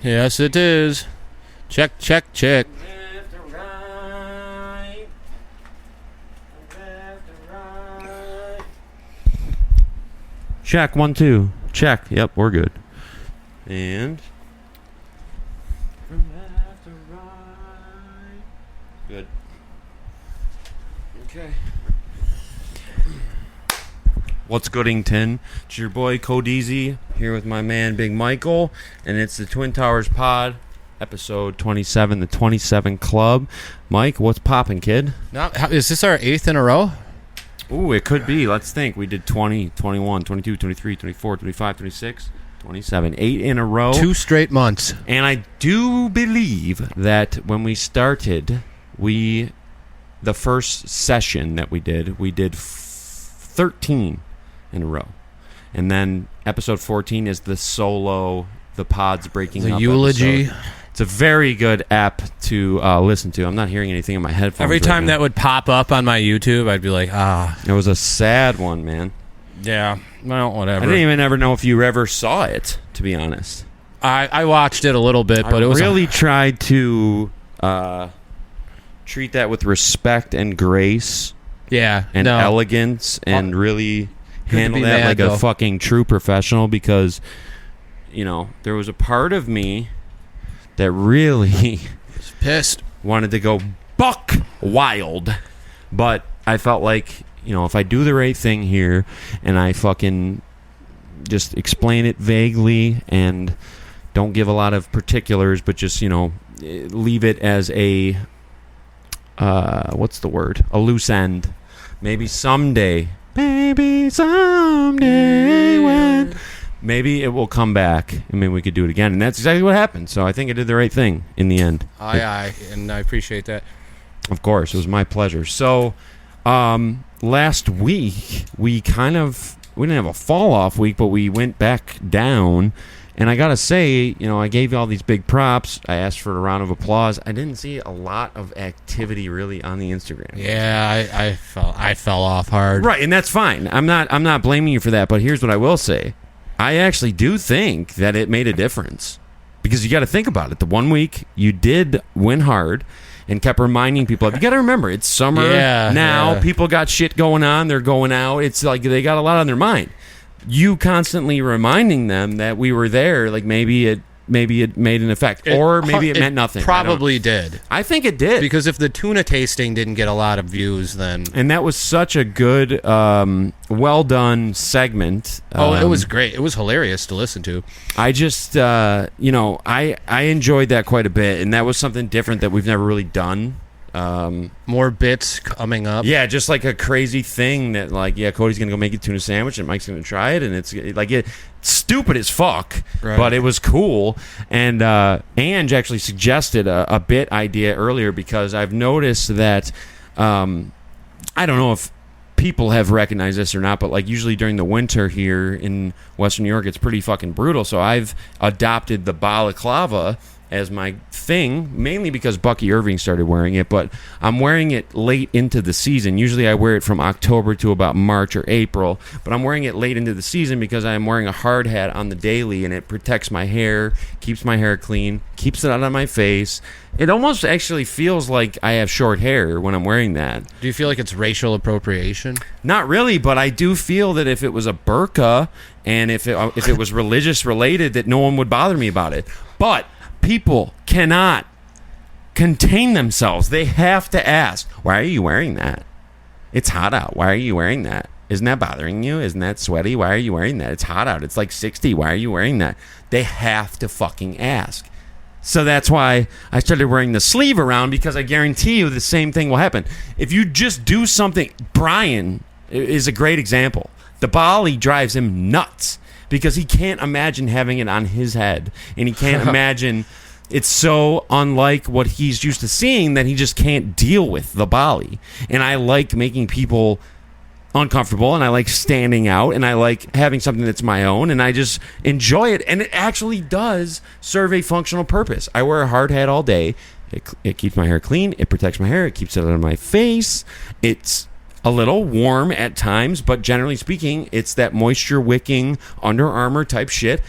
Yes, it is. Check, check, check. Left or right. Left or right. Check, 1, 2. Check. Yep, we're good. And From left to right. good. Okay. What's Goodington? It's your boy Codeezy here with my man Big Michael, and it's the Twin Towers Pod, episode 27, the 27 Club. Mike, what's poppin', kid? Now, is this our 8th in a row? Ooh, it could be. Let's think. We did 20, 21, 22, 23, 24, 25, 26, 27. 8 in a row. 2 straight months. And I do believe that when we started, the first session that we did 13 in a row. And then episode 14 is the solo, the pods breaking The up eulogy. episode. It's a very good app to listen to. I'm not hearing anything in my headphones. Every right time now. that would pop up on my YouTube, I'd be like, It was a sad one, man. yeah, well, whatever. I didn't even ever know if you ever saw it, to be honest. I watched it a little bit, but I it was really tried to treat that with respect and grace and elegance, and really handle be that mad, like though. a fucking true professional, because, you know, there was a part of me that really pissed. wanted to go buck wild, but I felt like, you know, if I do the right thing here and I fucking just explain it vaguely and don't give a lot of particulars, but just, you know, leave it as a what's the word? A loose end. Maybe someday when maybe it will come back, and maybe we could do it again. And that's exactly what happened. So I think I did the right thing in the end. Aye, and I appreciate that. Of course, it was my pleasure. So last week we didn't have a fall off week, but we went back down. And I gotta say, you know, I gave you all these big props. I asked for a round of applause. I didn't see a lot of activity really on the Instagram. Yeah, I fell off hard. Right, and that's fine. I'm not blaming you for that. But here's what I will say: I actually do think that it made a difference, because you got to think about it. The 1 week you did win hard and kept reminding people. You got to remember, it's summer now. Yeah. People got shit going on. They're going out. It's like they got a lot on their mind. You constantly reminding them that we were there, like maybe it made an effect, or maybe it meant nothing. Probably did. I think it did, Because if the tuna tasting didn't get a lot of views, then and that was such a good, well done segment. it was great. It was hilarious to listen to. I just, you know, I enjoyed that quite a bit, and that was something different that we've never really done. More bits coming up. Yeah, just like a crazy thing that, like, yeah, Cody's gonna go make a tuna sandwich and Mike's gonna try it, and it's like stupid as fuck, Right. but it was cool. And Ange actually suggested a bit idea earlier, because I've noticed that I don't know if people have recognized this or not, but like usually during the winter here in Western New York, it's pretty fucking brutal. So I've adopted the balaclava as my thing, mainly because Bucky Irving started wearing it, but I'm wearing it late into the season. Usually I wear it from October to about March or April, but I'm wearing it late into the season because I'm wearing a hard hat on the daily, and it protects my hair, keeps my hair clean, keeps it out of my face. It almost actually feels like I have short hair when I'm wearing that. Do you feel like it's racial appropriation? Not really, but I do feel that if it was a burqa and if it was religious related, that no one would bother me about it. But people cannot contain themselves. They have to ask, why are you wearing that? It's hot out. Why are you wearing that? Isn't that bothering you? Isn't that sweaty? Why are you wearing that? It's hot out. It's like 60. Why are you wearing that? They have to fucking ask. So that's why I started wearing the sleeve around, because I guarantee you the same thing will happen. If you just do something, Brian is a great example. The Bali drives him nuts, because he can't imagine having it on his head, and he can't imagine, it's so unlike what he's used to seeing that he just can't deal with the Bali. And I like making people uncomfortable, and I like standing out, and I like having something that's my own, and I just enjoy it. And it actually does serve a functional purpose. I wear a hard hat all day. It keeps my hair clean. It protects my hair. It keeps it out of my face. It's a little warm at times, but generally speaking, it's that moisture wicking Under Armour type shit.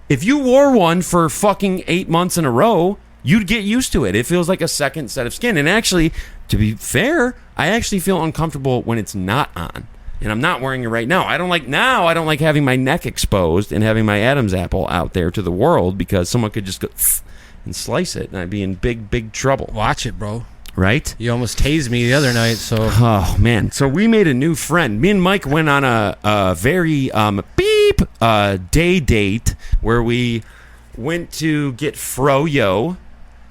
if you wore one for fucking 8 months in a row, you'd get used to it. It feels like a second set of skin. And actually, to be fair, I actually feel uncomfortable when it's not on. And I'm not wearing it right now. I don't like having my neck exposed and having my Adam's apple out there to the world because someone could just go and slice it, and I'd be in big trouble. Watch it, bro. Right? You almost tased me the other night, so... Oh, man. So we made a new friend. Me and Mike went on a very day date where we went to get Froyo,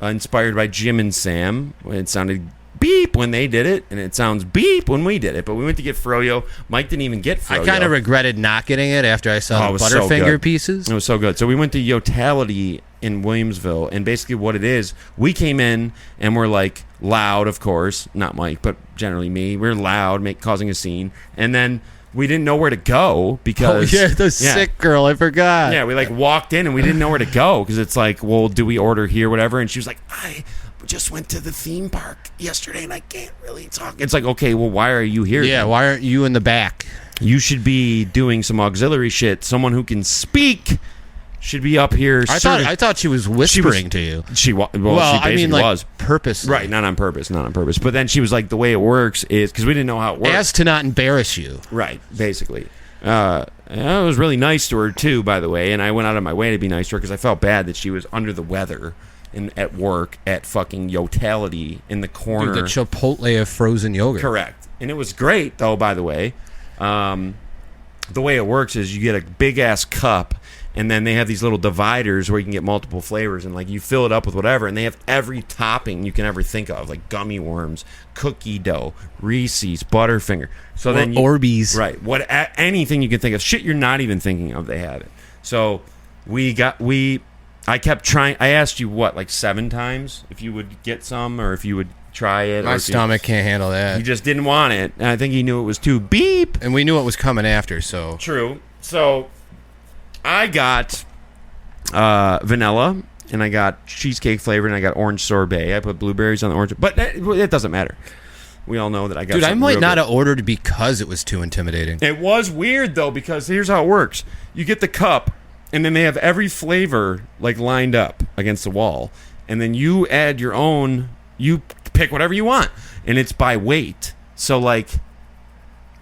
inspired by Jim and Sam. It sounded beep when they did it, and it sounds beep when we did it. But we went to get Froyo. Mike didn't even get Froyo. I kind of regretted not getting it after I saw the Butterfinger pieces. It was so good. So we went to Yotality in Williamsville, and basically what it is, we came in and we're like loud, of course, not Mike, but generally me. We're loud, causing a scene, and then we didn't know where to go because sick girl, I forgot. Yeah, we like walked in and we didn't know where to go because it's like, well, do we order here, whatever? And she was like, I just went to the theme park yesterday and I can't really talk. It's like, okay, well, why are you here? Yeah, then? why aren't you in the back? You should be doing some auxiliary shit. Someone who can speak should be up here. I thought she was whispering to you. She basically was purposely. Right, not on purpose. But then she was like, the way it works is because we didn't know how it works. As to not embarrass you. Right, basically. I was really nice to her too, by the way, and I went out of my way to be nice to her because I felt bad that she was under the weather at work at fucking Yotality in the corner. Dude, the Chipotle of frozen yogurt. Correct, and it was great though. By the way, the way it works is you get a big ass cup. And then they have these little dividers where you can get multiple flavors, and like you fill it up with whatever, and they have every topping you can ever think of, like gummy worms, cookie dough, Reese's, Butterfinger. So then Orbeez, right? Anything you can think of, shit you're not even thinking of, they have it. So I kept trying. I asked you like 7 times if you would get some or if you would try it. My stomach can't handle that. He just didn't want it, and I think he knew it was too beep. And we knew it was coming after, so true. So I got vanilla, and I got cheesecake flavor, and I got orange sorbet. I put blueberries on the orange, but it doesn't matter. We all know that I got. Dude, I might not good. have ordered because it was too intimidating. It was weird though, because here's how it works: you get the cup, and then they have every flavor like lined up against the wall, and then you add your own. You pick whatever you want, and it's by weight. So like,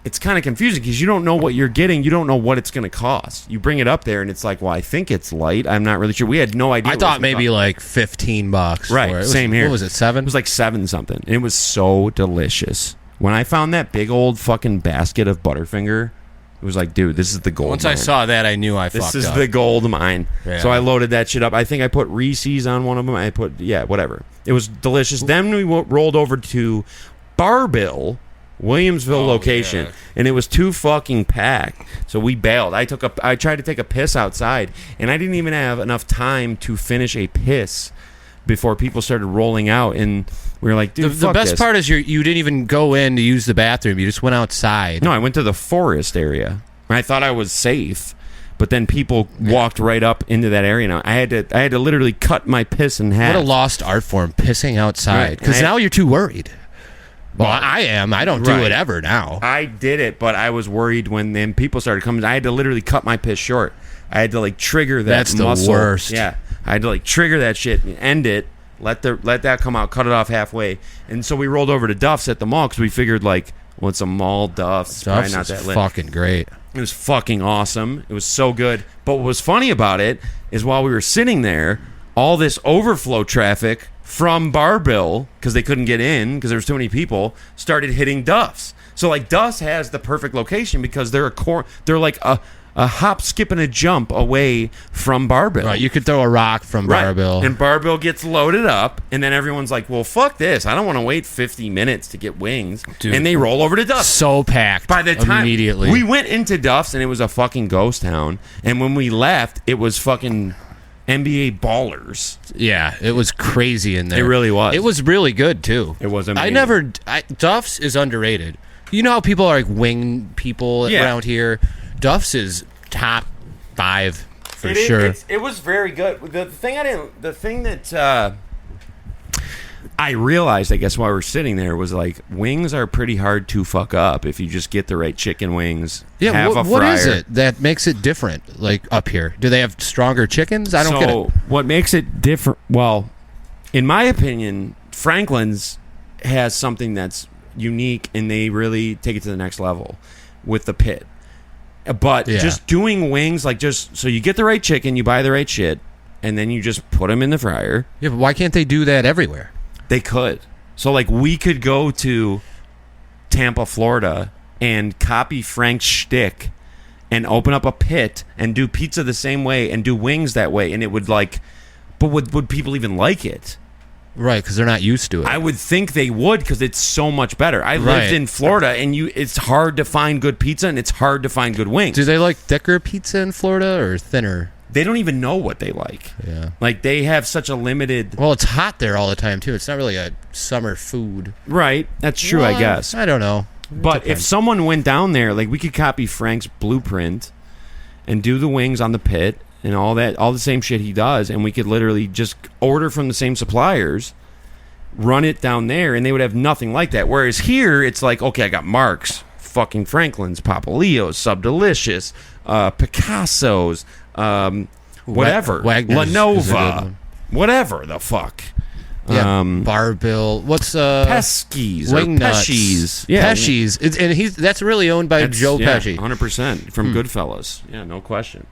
it's kind of confusing because you don't know what you're getting. You don't know what it's going to cost. You bring it up there, and it's like, well, I think it's light. I'm not really sure. We had no idea. I thought maybe like $15. Right, same here. What was it, 7? It was like 7 something. And it was so delicious. When I found that big old fucking basket of Butterfinger, it was like, dude, this is the gold Once mine. I saw that, I knew I fucked up. This is the gold mine. Yeah. So I loaded that shit up. I think I put Reese's on one of them. I put, whatever. It was delicious. Then we rolled over to Barbill, Williamsville location, and it was too fucking packed. So we bailed. I tried to take a piss outside, and I didn't even have enough time to finish a piss before people started rolling out, and we were like, dude, the best part is you didn't even go in to use the bathroom. You just went outside. No, I went to the forest area. I thought I was safe, but then people walked right up into that area. Now I had to literally cut my piss in half. What a lost art form, pissing outside. Because now you're too worried. Well, I am. I don't do it ever now. I did it, but I was worried when then people started coming. I had to literally cut my piss short. I had to like trigger that. That's the muscle. worst. Yeah, I had to like trigger that shit and end it. Let that come out. Cut it off halfway. And so we rolled over to Duff's at the mall because we figured like, well, it's a mall. Duff's probably not that lit. Fucking great. It was fucking awesome. It was so good. But what was funny about it is while we were sitting there, all this overflow traffic from Barbill, because they couldn't get in because there was too many people, started hitting Duff's. So like Duff's has the perfect location because they're like a hop, skip, and a jump away from Barbill. Right, you could throw a rock from Barbill. And Barbill gets loaded up, and then everyone's like, well, fuck this. I don't want to wait 50 minutes to get wings. Dude, and they roll over to Duff's. So packed. By the time immediately. We went into Duff's, and it was a fucking ghost town. And when we left, it was fucking NBA ballers. Yeah, it was crazy in there. It really was. It was really good, too. It was amazing. Duff's is underrated. You know how people are like wing people around here? Duff's is top 5 for sure. It was very good. The thing that I realized, I guess, while we're sitting there, was like wings are pretty hard to fuck up if you just get the right chicken wings. Yeah, have a fryer. what is it that makes it different? Like up here, do they have stronger chickens? I don't get it. What makes it different? Well, in my opinion, Franklin's has something that's unique, and they really take it to the next level with the pit. But just doing wings, like just so you get the right chicken, you buy the right shit, and then you just put them in the fryer. Yeah, but why can't they do that everywhere? They could. So, like, we could go to Tampa, Florida, and copy Frank's shtick and open up a pit and do pizza the same way and do wings that way, and it would, like... But would people even like it? Right, because they're not used to it. I would think they would, because it's so much better. I lived in Florida, and it's hard to find good pizza, and it's hard to find good wings. Do they like thicker pizza in Florida or thinner? They don't even know what they like. Yeah. Like, they have such a limited... Well, it's hot there all the time, too. It's not really a summer food. Right. That's true, Well, I guess. I don't know. But if someone went down there, like, we could copy Frank's blueprint and do the wings on the pit and all that, all the same shit he does, and we could literally just order from the same suppliers, run it down there, and they would have nothing like that. Whereas here, it's like, okay, I got Mark's, fucking Franklin's, Papa Leo's, Sub Delicious, Picasso's, whatever, Wagner's is a good Lenova, one. whatever the fuck. Yeah, Barbill. What's Pesky's or Wing Nuts. Pesci's. Yeah, Pesci's. And that's really owned by Joe Pesci. 100% from Goodfellas. Yeah, no question.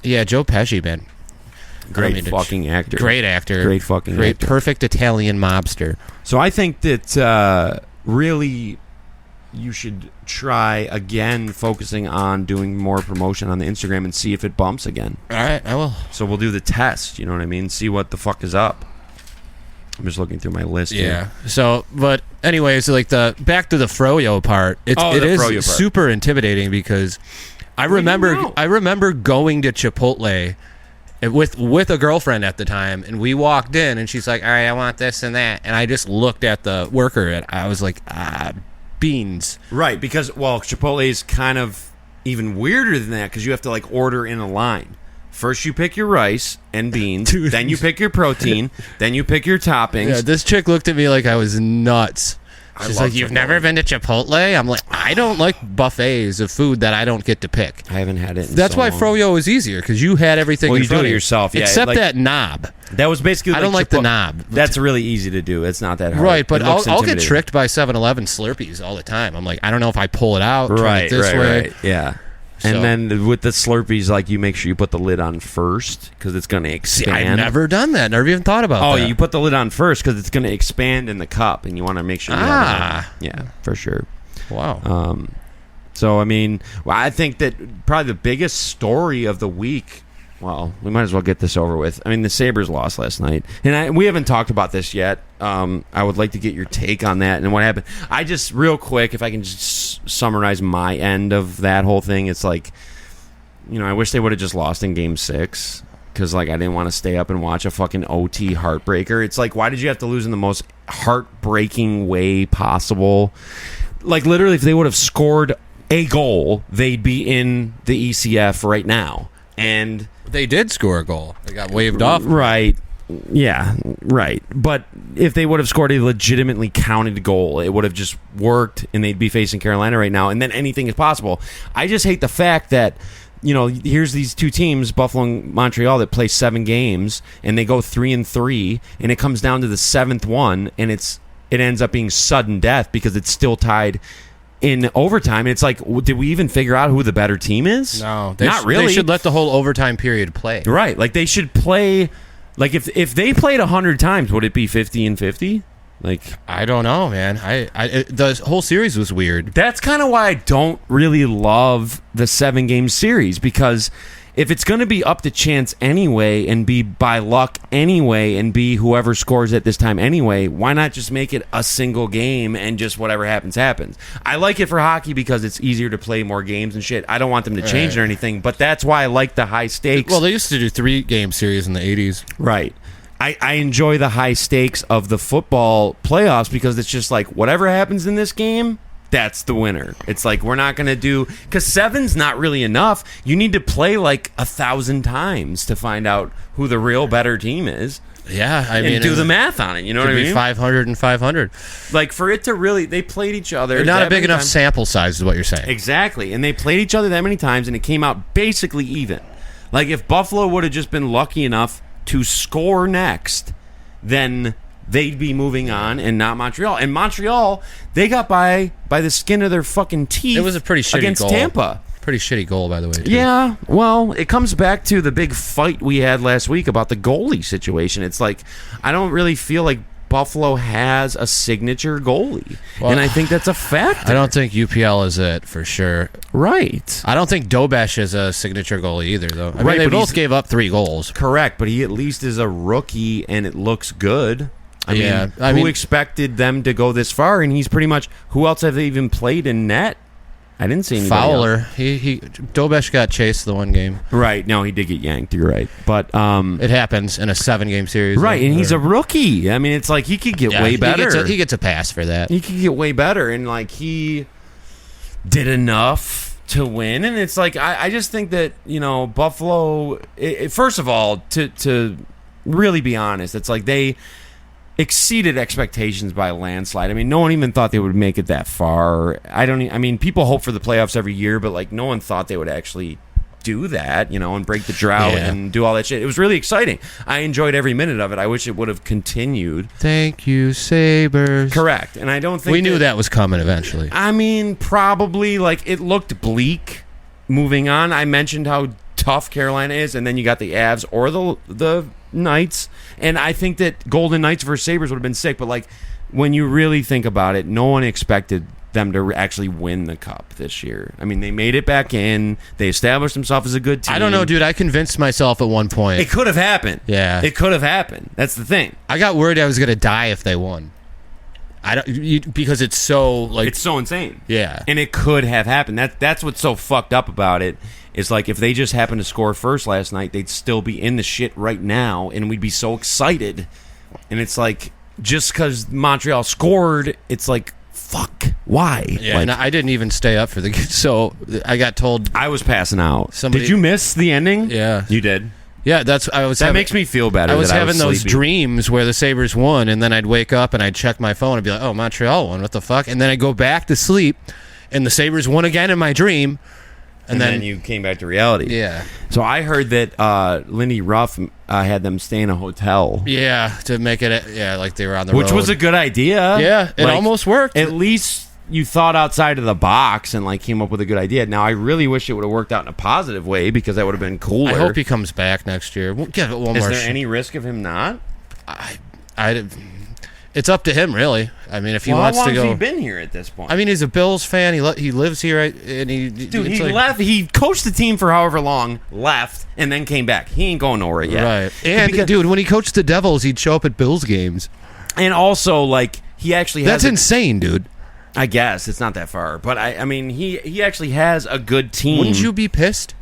Yeah, Joe Pesci, man. Great fucking actor. Great actor. Great fucking Great, actor. perfect Italian mobster. So I think that really you should try again focusing on doing more promotion on the Instagram and see if it bumps again. All right, I will. So we'll do the test, you know what I mean? See what the fuck is up. I'm just looking through my list here. So, but anyways, like back to the Froyo part. It is super intimidating because I remember going to Chipotle with a girlfriend at the time, and we walked in, and she's like, "All right, I want this and that," and I just looked at the worker, and I was like, beans. Right, because Chipotle is kind of even weirder than that because you have to like order in a line. First, you pick your rice and beans. Dude. Then you pick your protein. Then you pick your toppings. Yeah, this chick looked at me like I was nuts. She's like, "You've never been to Chipotle?" I'm like, I don't like buffets of food that I don't get to pick. I haven't had it. That's why Froyo is easier because you had everything. Well, in you front do it of yourself, yeah. Except like, that knob. That was basically. I don't like the knob. That's really easy to do. It's not that hard. Right, but It looks I'll get intimidating. tricked by 7-Eleven Slurpees all the time. I'm like, I don't know if I pull it out, turn it this way. Right. Yeah. So- And then with the Slurpees, like you make sure you put the lid on first because it's going to expand. I've never done that. Never even thought about that. Oh, you put the lid on first because it's going to expand in the cup, and you want to make sure. You have it. Yeah, for sure. Wow. So I mean, I think that probably the biggest story of the week. Well, we might as well get this over with. I mean, the Sabres lost last night, and we haven't talked about this yet. I would like to get your take on that and what happened. I just real quick, if I can just summarize my end of that whole thing, it's like, I wish they would have just lost in Game 6 because like I didn't want to stay up and watch a fucking OT heartbreaker. It's like, why did you have to lose in the most heartbreaking way possible? Like literally, if they would have scored a goal, they'd be in the ECF right now. And they did score a goal. They got waved off. Right. Yeah, right. But if they would have scored a legitimately counted goal, it would have just worked, and they'd be facing Carolina right now, and then anything is possible. I just hate the fact that, here's these two teams, Buffalo and Montreal, that play 7 games, and they go 3-3, and it comes down to the 7th one, and it ends up being sudden death because it's still tied in overtime. It's like, did we even figure out who the better team is? No, not really. They should let the whole overtime period play. Right, like they should play. Like if they played 100 times, would it be 50-50? Like I don't know, man. The whole series was weird. That's kind of why I don't really love the 7-game series, because if it's going to be up to chance anyway and be by luck anyway and be whoever scores at this time anyway, why not just make it a single game and just whatever happens, happens? I like it for hockey because it's easier to play more games and shit. I don't want them to change or anything, but that's why I like the high stakes. Well, they used to do 3-game series in the 80s. Right. I enjoy the high stakes of the football playoffs because it's just like whatever happens in this game, that's the winner. It's like we're not going to do, because 7's not really enough. You need to play like 1,000 times to find out who the real better team is. Yeah, I mean, do the math on it. You know what I mean? 500 and 500. Like, for it to really, they played each other. Not a big enough sample size, is what you're saying. Exactly, and they played each other that many times, and it came out basically even. Like, if Buffalo would have just been lucky enough to score next, then they'd be moving on, and not Montreal. And Montreal, they got by the skin of their fucking teeth. It was a pretty shitty against goal. Tampa. Pretty shitty goal, by the way. Too. Yeah, well, it comes back to the big fight we had last week about the goalie situation. It's like, I don't really feel like Buffalo has a signature goalie. Well, and I think that's a factor. I don't think UPL is it, for sure. Right. I don't think Dobesh is a signature goalie either, though. I mean, Right, they but both gave up 3 goals. Correct, but he at least is a rookie, and it looks good. I Yeah, mean, who expected them to go this far? And he's pretty much, who else have they even played in net? I didn't see anybody Fowler. else. Dobesh got chased the one game. Right. No, he did get yanked. You're right. But it happens in a 7-game series. Right, and he's a rookie. I mean, it's like he could get way better. He gets a pass for that. He could get way better, and like he did enough to win. And it's like I just think that, you know, Buffalo. First of all, to really be honest, it's like they exceeded expectations by a landslide. I mean, no one even thought they would make it that far. I mean, people hope for the playoffs every year, but like no one thought they would actually do that, you know, and break the drought and do all that shit. It was really exciting. I enjoyed every minute of it. I wish it would have continued. Thank you, Sabres. Correct. And I don't think we knew that was coming eventually. I mean, probably, like, it looked bleak moving on. I mentioned how tough Carolina is, and then you got the Avs or the Knights, and I think that Golden Knights versus Sabres would have been sick, but like when you really think about it, no one expected them to actually win the cup this year. I mean, they made it back in. They established themselves as a good team. I don't know, dude. I convinced myself at one point. It could have happened. Yeah. It could have happened. That's the thing. I got worried I was going to die if they won. Because it's so, like... It's so insane. Yeah. And it could have happened. That's what's so fucked up about it. It's like if they just happened to score first last night, they'd still be in the shit right now, and we'd be so excited. And it's like, just because Montreal scored, it's like, fuck, why? Yeah, like, and I didn't even stay up for the... So I got told... I was passing out. Did you miss the ending? Yeah. You did? Yeah, that makes me feel better. I was having those dreams where the Sabres won, and then I'd wake up and I'd check my phone and be like, oh, Montreal won, what the fuck? And then I'd go back to sleep, and the Sabres won again in my dream. And then you came back to reality. Yeah. So I heard that Lindy Ruff had them stay in a hotel. Yeah, to make it, like they were on the road. Which was a good idea. Yeah, it almost worked. At least you thought outside of the box and like came up with a good idea. Now I really wish it would have worked out in a positive way, because that would have been cooler. I hope he comes back next year. We'll give it one more. Is there any risk of him not? It's up to him, really. I mean, if he wants to go. How long has he been here at this point? I mean, he's a Bills fan. He lives here, and he left. He coached the team for however long, left, and then came back. He ain't going nowhere yet. Right. And dude, when he coached the Devils, he'd show up at Bills games. And also, like, he actually has. That's insane, dude. I guess it's not that far, but I mean, he actually has a good team. Wouldn't you be pissed?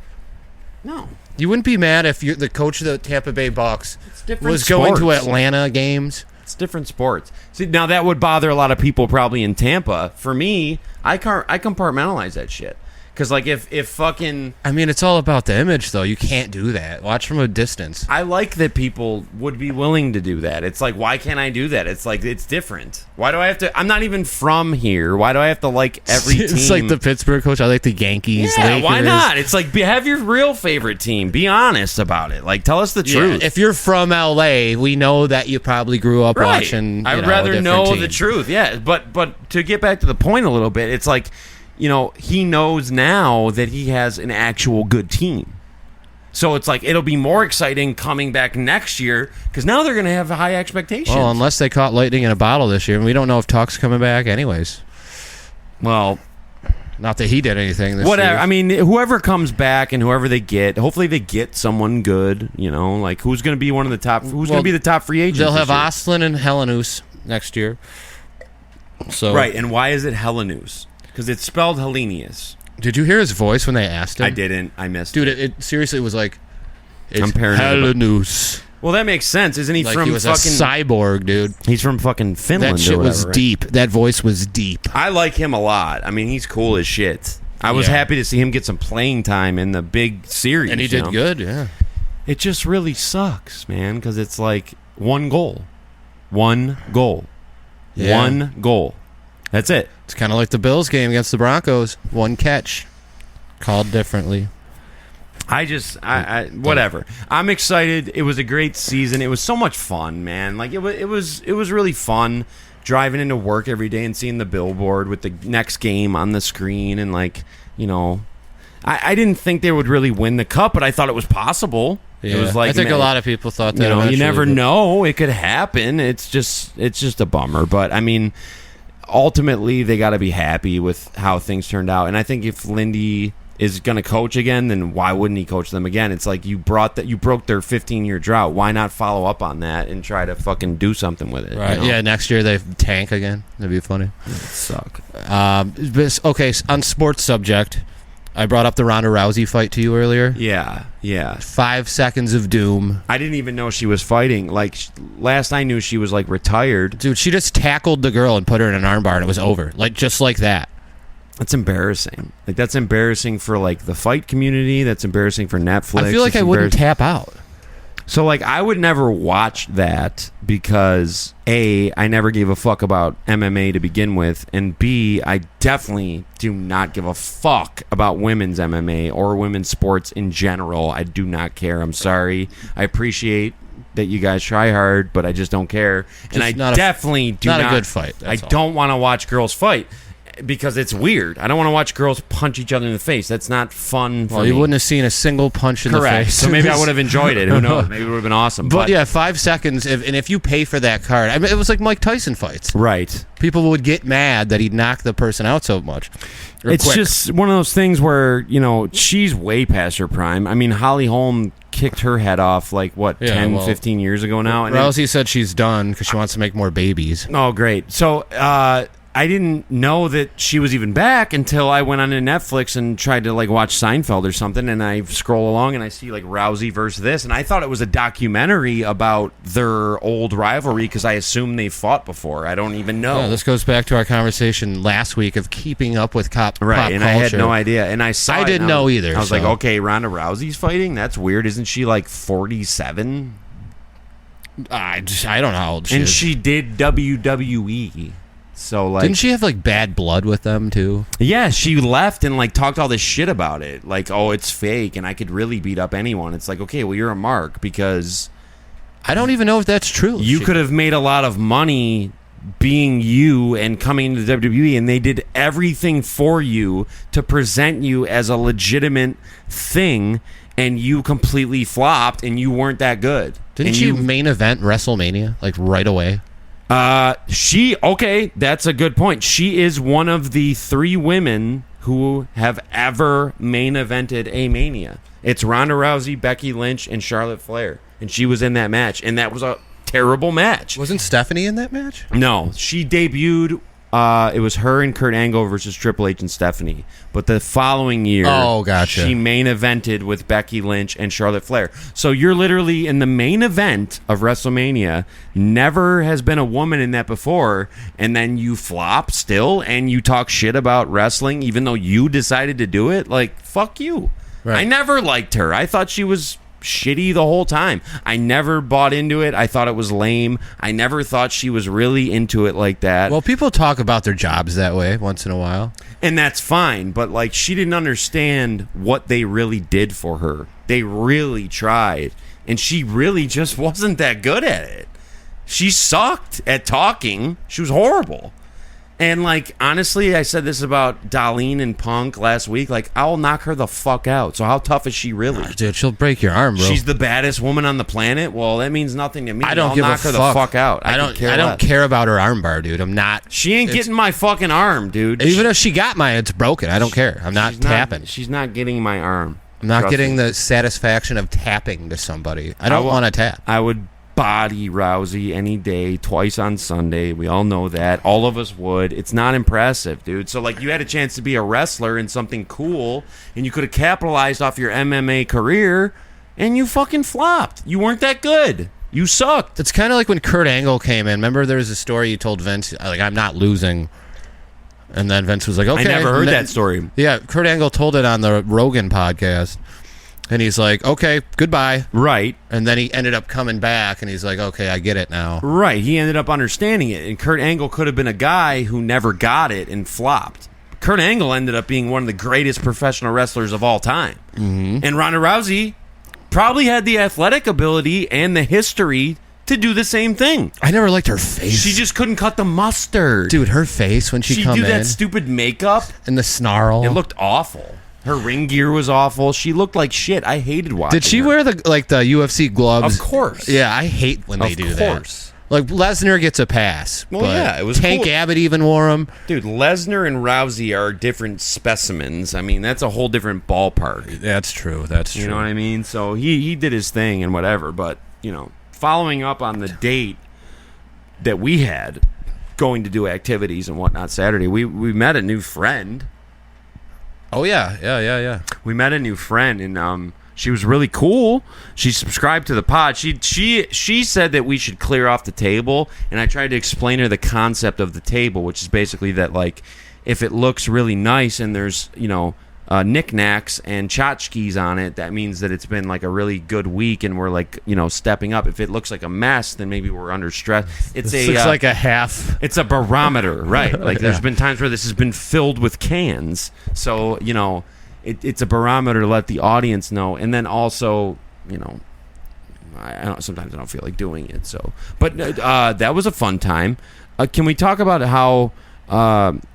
No. You wouldn't be mad if the coach of the Tampa Bay Bucks was sports. going to Atlanta games. It's different sports. See, now that would bother a lot of people probably in Tampa. For me, I compartmentalize that shit. Because, like, if fucking... I mean, it's all about the image, though. You can't do that. Watch from a distance. I like that people would be willing to do that. It's like, why can't I do that? It's like, it's different. Why do I have to... I'm not even from here. Why do I have to like every team? It's like the Pittsburgh coach. I like the Yankees. Yeah, Lakers. why not? It's like, have your real favorite team. Be honest about it. Like, tell us the truth. If you're from L.A., we know that you probably grew up watching. I'd rather know the truth. Yeah, but to get back to the point a little bit, it's like... You know, he knows now that he has an actual good team. So it's like, it'll be more exciting coming back next year, because now they're going to have high expectations. Well, unless they caught lightning in a bottle this year, and we don't know if Tuck's coming back anyways. Well, not that he did anything this whatever. year. I mean, whoever comes back and whoever they get, hopefully they get someone good, you know, like who's going to be one of the top, going to be the top free agents. They'll have Ostlund and Hellenus next year. So right, and why is it Hellenus? Because it's spelled Hellenius. Did you hear his voice when they asked him? I didn't. I missed it. Dude, it seriously was like, I'm paranoid. Hellenus. Well, that makes sense. Isn't he like from he was fucking... a cyborg, dude. He's from fucking Finland. That shit or whatever, was right? deep. That voice was deep. I like him a lot. I mean, he's cool as shit. I was happy to see him get some playing time in the big series. And he did good, yeah. It just really sucks, man, because it's like... one goal. One goal. Yeah. One goal. That's it. It's kind of like the Bills game against the Broncos. One catch. Called differently. I whatever. I'm excited. It was a great season. It was so much fun, man. Like it was really fun driving into work every day and seeing the billboard with the next game on the screen and like, you know, I didn't think they would really win the cup, but I thought it was possible. Yeah. It was like, I think man, a lot of people thought that. you never know. It could happen. It's just a bummer. But I mean, ultimately they got to be happy with how things turned out. And I think if Lindy is going to coach again, then why wouldn't he coach them again? It's like you broke their 15-year drought. Why not follow up on that and try to fucking do something with it? Right. You know? Yeah, next year they tank again. That'd be funny. It'd suck. Okay, on sports subject, I brought up the Ronda Rousey fight to you earlier. Yeah. 5 seconds of doom. I didn't even know she was fighting. Like, last I knew she was, like, retired. Dude, she just tackled the girl and put her in an armbar and it was over. Like, just like that. That's embarrassing. Like, that's embarrassing for, like, the fight community. That's embarrassing for Netflix. I feel like I wouldn't tap out. So, like, I would never watch that because, A, I never gave a fuck about MMA to begin with, and B, I definitely do not give a fuck about women's MMA or women's sports in general. I do not care. I'm sorry. I appreciate that you guys try hard, but I just don't care. And I definitely do not. Not a good fight. I don't want to watch girls fight. Because it's weird. I don't want to watch girls punch each other in the face. That's not fun for me. You wouldn't have seen a single punch in the face. So maybe I would have enjoyed it. Who knows? Maybe it would have been awesome. But yeah, 5 seconds. And if you pay for that card, I mean, it was like Mike Tyson fights. Right. People would get mad that he'd knock the person out so much. It's just one of those things where, you know, she's way past her prime. I mean, Holly Holm kicked her head off like, 15 years ago now? And Rousey said she's done because she wants to make more babies. Oh, great. So, I didn't know that she was even back until I went on to Netflix and tried to like watch Seinfeld or something, and I scroll along and I see like Rousey versus this, and I thought it was a documentary about their old rivalry because I assume they fought before. I don't even know. Yeah, this goes back to our conversation last week of keeping up with pop and culture. I had no idea, and I didn't know either. I was like, okay, Ronda Rousey's fighting? That's weird. Isn't she like 47? I don't know how old she is. And she did WWE. So like, didn't she have like bad blood with them too? Yeah, she left and like talked all this shit about it. Like, oh, it's fake and I could really beat up anyone. It's like, okay, well, you're a mark because I don't even know if that's true. You could have made a lot of money being you and coming into WWE, and they did everything for you to present you as a legitimate thing, and you completely flopped and you weren't that good. Didn't she main event WrestleMania like right away? Okay, that's a good point. She is one of the 3 women who have ever main evented a Mania. It's Ronda Rousey, Becky Lynch, and Charlotte Flair. And she was in that match, and that was a terrible match. Wasn't Stephanie in that match? No, she debuted. It was her and Kurt Angle versus Triple H and Stephanie. But the following year, she main evented with Becky Lynch and Charlotte Flair. So you're literally in the main event of WrestleMania. Never has been a woman in that before. And then you flop still, and you talk shit about wrestling, even though you decided to do it. Like, fuck you. Right. I never liked her. I thought she was shitty the whole time. I never bought into it. I thought it was lame. I never thought she was really into it like that. Well, people talk about their jobs that way once in a while. And that's fine, but like, she didn't understand what they really did for her. They really tried, and she really just wasn't that good at it. She sucked at talking. She was horrible. And like, honestly, I said this about Darlene and Punk last week. Like, I'll knock her the fuck out. So how tough is she really? Dude, she'll break your arm, bro. She's the baddest woman on the planet. Well, that means nothing to me. I don't I'll give knock a her fuck. the fuck out. I don't care about her armbar, dude. I'm not. She ain't getting my fucking arm, dude. Even if she got mine, it's broken. I don't care. I'm not tapping. She's not getting my arm. I'm not getting the satisfaction of tapping to somebody. I don't want to tap. I would body Rousey any day, twice on Sunday. We all know that. All of us would. It's not impressive, dude. So, like, you had a chance to be a wrestler in something cool, and you could have capitalized off your MMA career, and you fucking flopped. You weren't that good. You sucked. It's kind of like when Kurt Angle came in. Remember there was a story you told Vince, like, I'm not losing. And then Vince was like, okay. I never heard that story. Yeah, Kurt Angle told it on the Rogan podcast. And he's like, okay, goodbye. Right. And then he ended up coming back, and he's like, okay, I get it now. Right. He ended up understanding it. And Kurt Angle could have been a guy who never got it and flopped. Kurt Angle ended up being one of the greatest professional wrestlers of all time. Mm-hmm. And Ronda Rousey probably had the athletic ability and the history to do the same thing. I never liked her face. She just couldn't cut the mustard. Dude, her face when she come do in. that stupid makeup. And the snarl. It looked awful. Her ring gear was awful. She looked like shit. I hated watching Did she her. wear the UFC gloves? Of course. Yeah, I hate when they do that. Of course. Like, Lesnar gets a pass. Well, but yeah, it was Tank cool. Abbott even wore them. Dude, Lesnar and Rousey are different specimens. I mean, that's a whole different ballpark. That's true. That's true. You know what I mean? So he did his thing and whatever. But, following up on the date that we had going to do activities and whatnot Saturday, we met a new friend. Oh, yeah. We met a new friend, and she was really cool. She subscribed to the pod. She said that we should clear off the table, and I tried to explain her the concept of the table, which is basically that, like, if it looks really nice and there's, knickknacks and tchotchkes on it, that means that it's been like a really good week and we're like, stepping up. If it looks like a mess, then maybe we're under stress. Looks like a half. It's a barometer, right? Like there's been times where this has been filled with cans, so it's a barometer to let the audience know, and then also sometimes I don't feel like doing it. So, but that was a fun time. Can we talk about how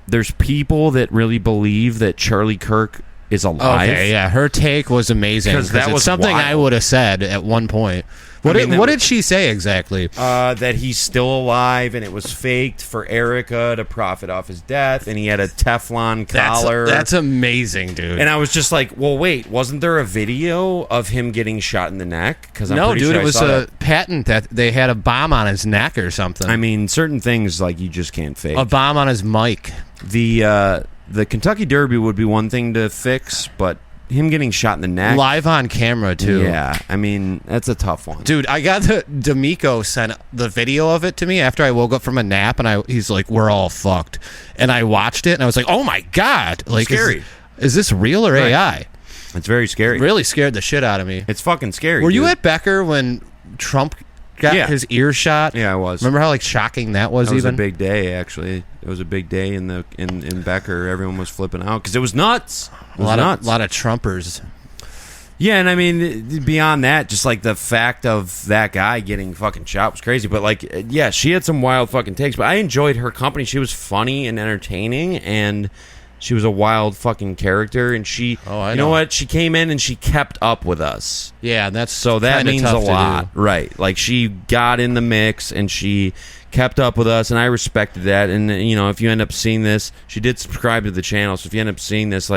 there's people that really believe that Charlie Kirk is alive? Okay, yeah, her take was amazing because that was something wild. I would have said at one point. What did she say exactly? That he's still alive and it was faked for Erica to profit off his death, and he had a Teflon collar. That's amazing, dude. And I was just like, well, wait, wasn't there a video of him getting shot in the neck? Because no, dude, it was a patent that they had a bomb on his neck or something. I mean, certain things like you just can't fake. A bomb on his mic. The Kentucky Derby would be one thing to fix, but him getting shot in the neck live on camera too. Yeah, I mean that's a tough one, dude. I got D'Amico sent the video of it to me after I woke up from a nap, and he's like, "We're all fucked," and I watched it, and I was like, "Oh my god!" Like, scary. Is this real or AI? It's very scary. It really scared the shit out of me. It's fucking scary. Were you at Becker when Trump got his ear shot? Yeah, I was. Remember how shocking that was? That was even a big day. Actually, it was a big day in Becker. Everyone was flipping out because it was nuts. A lot of Trumpers. Yeah, and I mean, beyond that, just like the fact of that guy getting fucking shot was crazy. But yeah, she had some wild fucking takes. But I enjoyed her company. She was funny and entertaining, and she was a wild fucking character. And she, you know what? She came in and she kept up with us. Yeah, that means a lot, right? Like she got in the mix and she kept up with us, and I respected that. And if you end up seeing this, she did subscribe to the channel. So if you end up seeing this,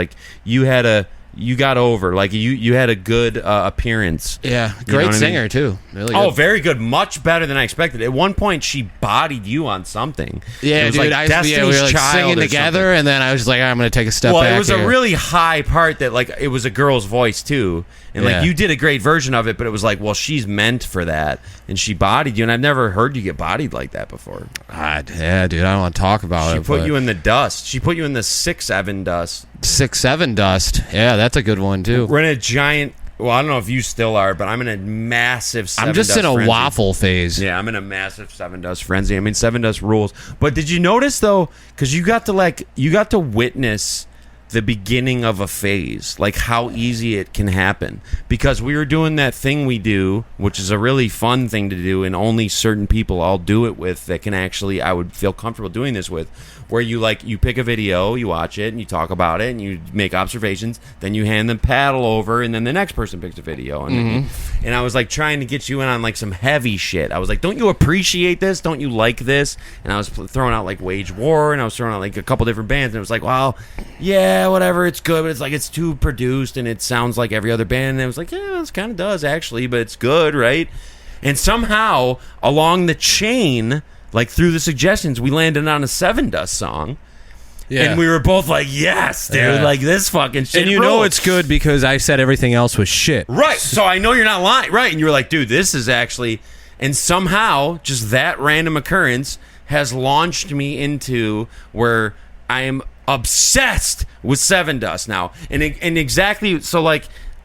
you got over. You had a good appearance. Yeah, great singer too. Really good. Very good. Much better than I expected. At one point, she bodied you on something. Yeah, dude. We were singing together, and then I was just like, I'm going to take a step back. Well, it was here. a really high part that it was a girl's voice too, and you did a great version of it. But it was she's meant for that, and she bodied you. And I've never heard you get bodied like that before. Yeah, dude. I don't want to talk about it. She put you in the dust. She put you in the Sevendust. Sevendust. Yeah, that's a good one too. We're in a giant. Well, I don't know if you still are, but I'm in a massive Sevendust I'm just in a frenzy. Waffle phase. Yeah, I'm in a massive Sevendust frenzy. I mean, Sevendust rules. But did you notice though? Because you got to witness the beginning of a phase, how easy it can happen. Because we were doing that thing we do, which is a really fun thing to do, and only certain people I'll do it with that can actually, I would feel comfortable doing this with, where you pick a video, you watch it, and you talk about it, and you make observations, then you hand the paddle over, and then the next person picks a video. And I was trying to get you in on some heavy shit. I was like, don't you appreciate this? Don't you like this? And I was throwing out Wage War, and I was throwing out a couple different bands, and it was well, yeah, whatever, it's good, but it's it's too produced, and it sounds like every other band. And it was yeah, this kind of does actually, but it's good, right? And somehow along the chain, through the suggestions, we landed on a Sevendust song. Yeah. And we were both yes, dude, yeah. This fucking shit. And know it's good because I said everything else was shit. Right. So I know you're not lying. Right. And you were dude, this is actually, and somehow just that random occurrence has launched me into where I am obsessed with Sevendust now. And exactly, so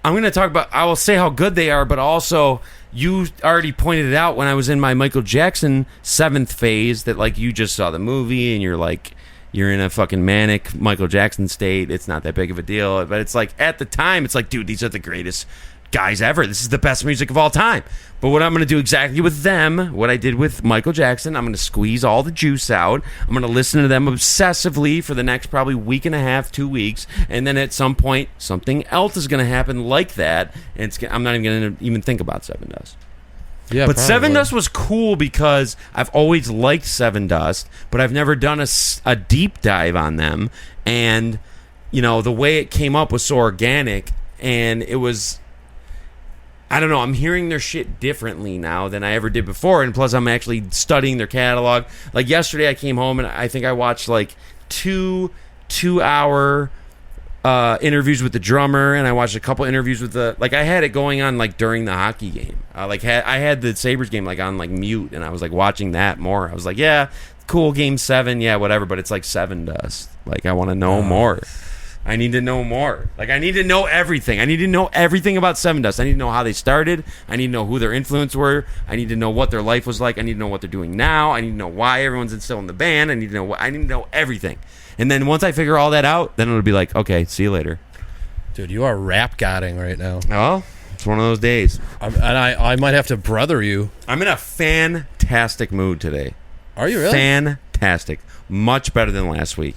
I'm going to talk about, I will say how good they are, but also you already pointed it out when I was in my Michael Jackson 7th phase that like you just saw the movie and you're like, you're in a fucking manic Michael Jackson state. It's not that big of a deal. But it's like, at the time, it's like, dude, these are the greatest guys ever. This is the best music of all time. But what I'm going to do exactly with them, what I did with Michael Jackson, I'm going to squeeze all the juice out. I'm going to listen to them obsessively for the next probably week and a half, 2 weeks. And then at some point, something else is going to happen like that. And I'm not even going to even think about Sevendust. Yeah, but probably. Sevendust was cool because I've always liked Sevendust, but I've never done a deep dive on them. And, you know, the way it came up was so organic, and it was, I don't know, I'm hearing their shit differently now than I ever did before, and plus I'm actually studying their catalog. Like yesterday I came home and I think I watched like two-hour interviews with the drummer, and I watched a couple interviews with the, like I had it going on like during the hockey game. I had the Sabres game like on like mute, and I was like watching that more. I was like, yeah, cool, game 7, yeah, whatever, but it's like Sevendust. Like I want to know more. I need to know more. Like I need to know everything. I need to know everything about Sevendust. I need to know how they started. I need to know who their influence were. I need to know what their life was like. I need to know what they're doing now. I need to know why everyone's still in the band. I need to know everything. And then once I figure all that out, then it'll be like, okay, see you later. Dude, you are rap godding right now. Oh, it's one of those days. I might have to brother you. I'm in a fantastic mood today. Are you really? Fantastic. Much better than last week.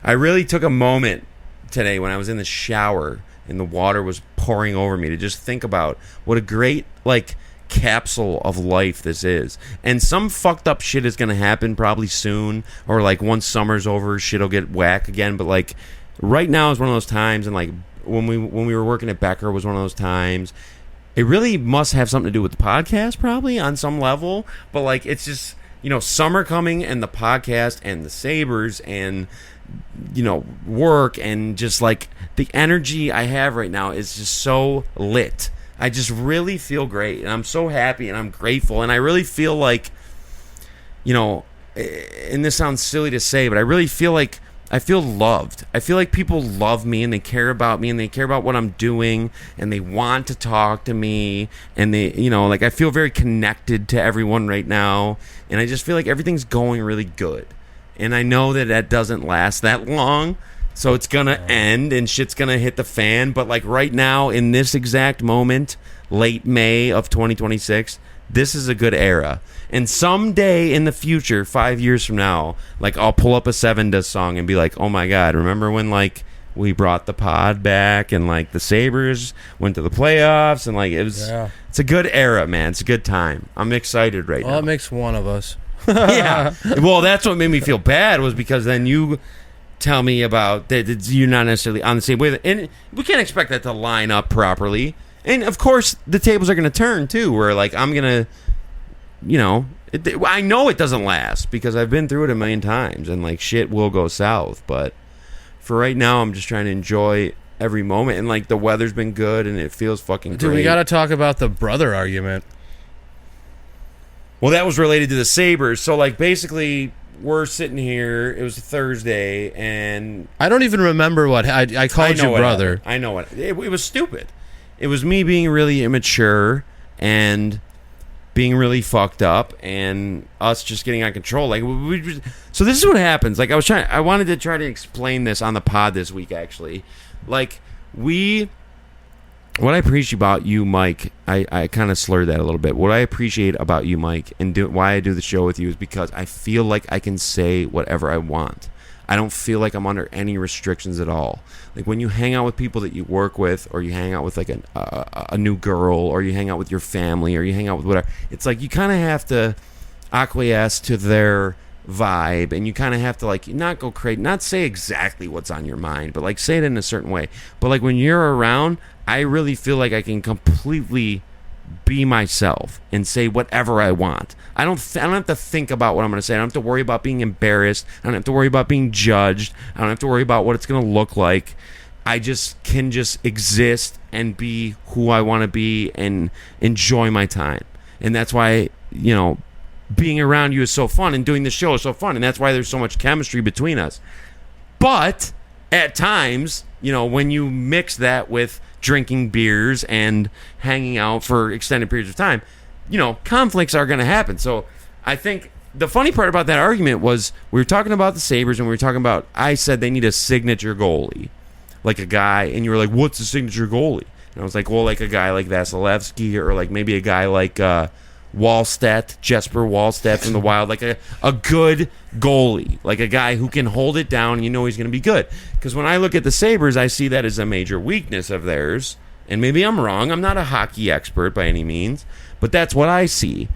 I really took a moment today when I was in the shower and the water was pouring over me to just think about what a great, like, capsule of life this is. And some fucked up shit is going to happen probably soon, or like once summer's over shit'll get whack again, but like right now is one of those times, and like when we were working at Becker was one of those times. It really must have something to do with the podcast probably on some level, but like it's just, you know, summer coming and the podcast and the Sabres and, you know, work, and just like the energy I have right now is just so lit. I just really feel great, and I'm so happy, and I'm grateful, and I really feel like, you know, and this sounds silly to say, but I really feel like I feel loved. I feel like people love me, and they care about me, and they care about what I'm doing, and they want to talk to me, and they, you know, like I feel very connected to everyone right now, and I just feel like everything's going really good. And I know that doesn't last that long, so it's going to end and shit's going to hit the fan. But like right now, in this exact moment, late May of 2026, this is a good era. And someday in the future, 5 years from now, like I'll pull up a Sevendust song and be like, oh my God, remember when like we brought the pod back and like the Sabres went to the playoffs, and like it was, it's a good era, man. It's a good time. I'm excited right now. Well, it makes one of us. Yeah. Well, that's what made me feel bad, was because then you tell me about that you're not necessarily on the same wave, and we can't expect that to line up properly. And of course, the tables are going to turn too, where like I'm going to, you know, I know it doesn't last because I've been through it a million times, and like shit will go south. But for right now, I'm just trying to enjoy every moment, and like the weather's been good, and it feels fucking great. Dude, we got to talk about the brother argument. Well, that was related to the Sabres. So, like, basically, we're sitting here. It was a Thursday, and I don't even remember what I called you brother. I know what it was. Stupid. It was me being really immature and being really fucked up, and us just getting out of control. Like, so this is what happens. Like, I wanted to try to explain this on the pod this week. Actually, like what I appreciate about you, Mike, I kind of slurred that a little bit. What I appreciate about you, Mike, and why I do the show with you is because I feel like I can say whatever I want. I don't feel like I'm under any restrictions at all. Like when you hang out with people that you work with, or you hang out with like a new girl, or you hang out with your family, or you hang out with whatever, it's like you kind of have to acquiesce to their vibe, and you kind of have to like not go crazy, not say exactly what's on your mind, but like say it in a certain way. But like when you're around, I really feel like I can completely be myself and say whatever I want. I don't have to think about what I'm going to say. I don't have to worry about being embarrassed. I don't have to worry about being judged. I don't have to worry about what it's going to look like. I just can just exist and be who I want to be and enjoy my time. And that's why, you know, being around you is so fun, and doing the show is so fun, and that's why there's so much chemistry between us. But at times, you know, when you mix that with drinking beers and hanging out for extended periods of time, conflicts are going to happen. So I think the funny part about that argument was we were talking about the Sabres and we were talking about, I said they need a signature goalie, like a guy, and you were like, what's a signature goalie? And I was like, well, like a guy like Vasilevsky, or like maybe a guy like Wallstedt, Jesper Wallstedt from the Wild, like a good goalie, like a guy who can hold it down and he's going to be good. Because when I look at the Sabres, I see that as a major weakness of theirs. And maybe I'm wrong. I'm not a hockey expert by any means, but that's what I see.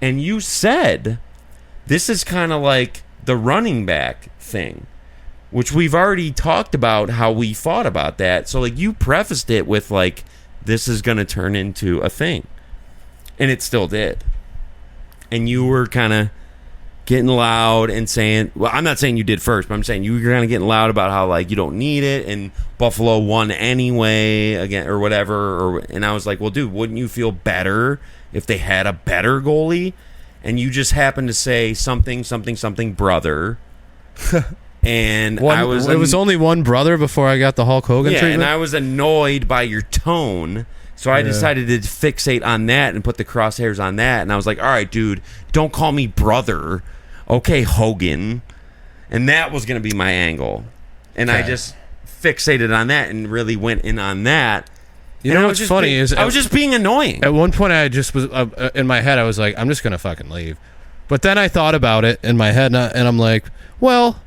And you said this is kind of like the running back thing, which we've already talked about how we thought about that. So like you prefaced it with like, this is going to turn into a thing. And it still did. And you were kind of getting loud and saying, well, I'm not saying you did first, but I'm saying you were kind of getting loud about how like you don't need it and Buffalo won anyway again or whatever. And I was like, well, dude, wouldn't you feel better if they had a better goalie? And you just happened to say something brother. And it was only one brother before I got the Hulk Hogan treatment. And I was annoyed by your tone. So I decided to fixate on that and put the crosshairs on that. And I was like, all right, dude, don't call me brother. Okay, Hogan. And that was going to be my angle. And I just fixated on that and really went in on that. You know what's funny is... I was just being annoying. At one point, I just was... in my head, I was like, I'm just going to fucking leave. But then I thought about it in my head, and I'm like, well...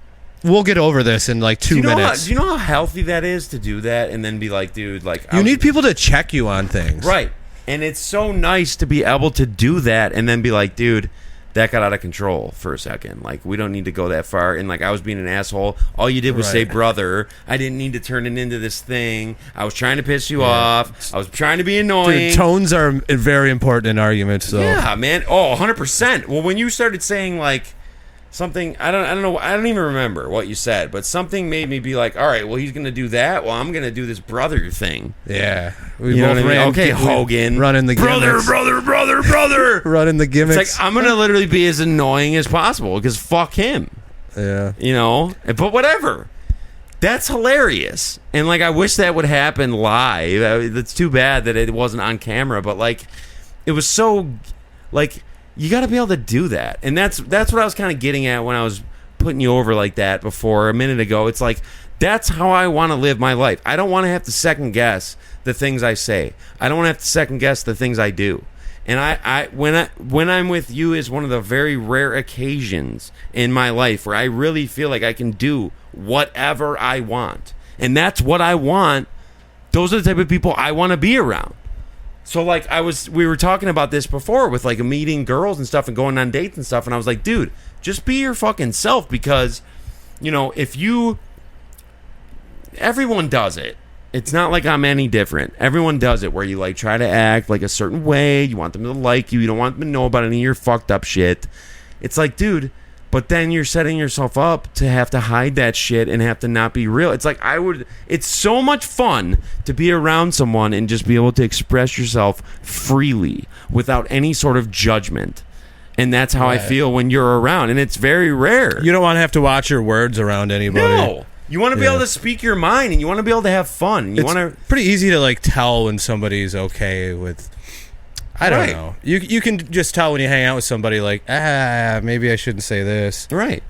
We'll get over this in like 2 minutes. Do you know how healthy that is to do that and then be like, dude, like... You need people to check you on things. Right. And it's so nice to be able to do that and then be like, dude, that got out of control for a second. Like, we don't need to go that far. And like, I was being an asshole. All you did was say brother. I didn't need to turn it into this thing. I was trying to piss you off. I was trying to be annoying. Dude, tones are very important in arguments. So. Yeah, man. Oh, 100%. Well, when you started saying like... something, I don't know, I don't even remember what you said, but something made me be like, all right, well, he's going to do that. Well, I'm going to do this brother thing. Yeah. We both ran, I mean? Okay, Hogan. Running the gimmicks. Brother. Running the gimmicks. It's like, I'm going to literally be as annoying as possible because fuck him. Yeah. But whatever. That's hilarious. And like, I wish that would happen live. It's too bad that it wasn't on camera, but like, it was so, like... You got to be able to do that. And that's what I was kind of getting at when I was putting you over like that before a minute ago. It's like, that's how I want to live my life. I don't want to have to second guess the things I say. I don't want to have to second guess the things I do. And when I'm with you is one of the very rare occasions in my life where I really feel like I can do whatever I want. And that's what I want. Those are the type of people I want to be around. So like we were talking about this before with like meeting girls and stuff and going on dates and stuff, and I was like, dude, just be your fucking self because, everyone does it. It's not like I'm any different. Everyone does it where you like try to act like a certain way. You want them to like you. You don't want them to know about any of your fucked up shit. It's like, dude, but then you're setting yourself up to have to hide that shit and have to not be real. It's like it's so much fun to be around someone and just be able to express yourself freely without any sort of judgment. And that's how I feel when you're around. And it's very rare. You don't want to have to watch your words around anybody. No. You want to be able to speak your mind and you want to be able to have fun. It's pretty easy to like tell when somebody's okay with... I don't know. You can just tell when you hang out with somebody like, maybe I shouldn't say this. Right.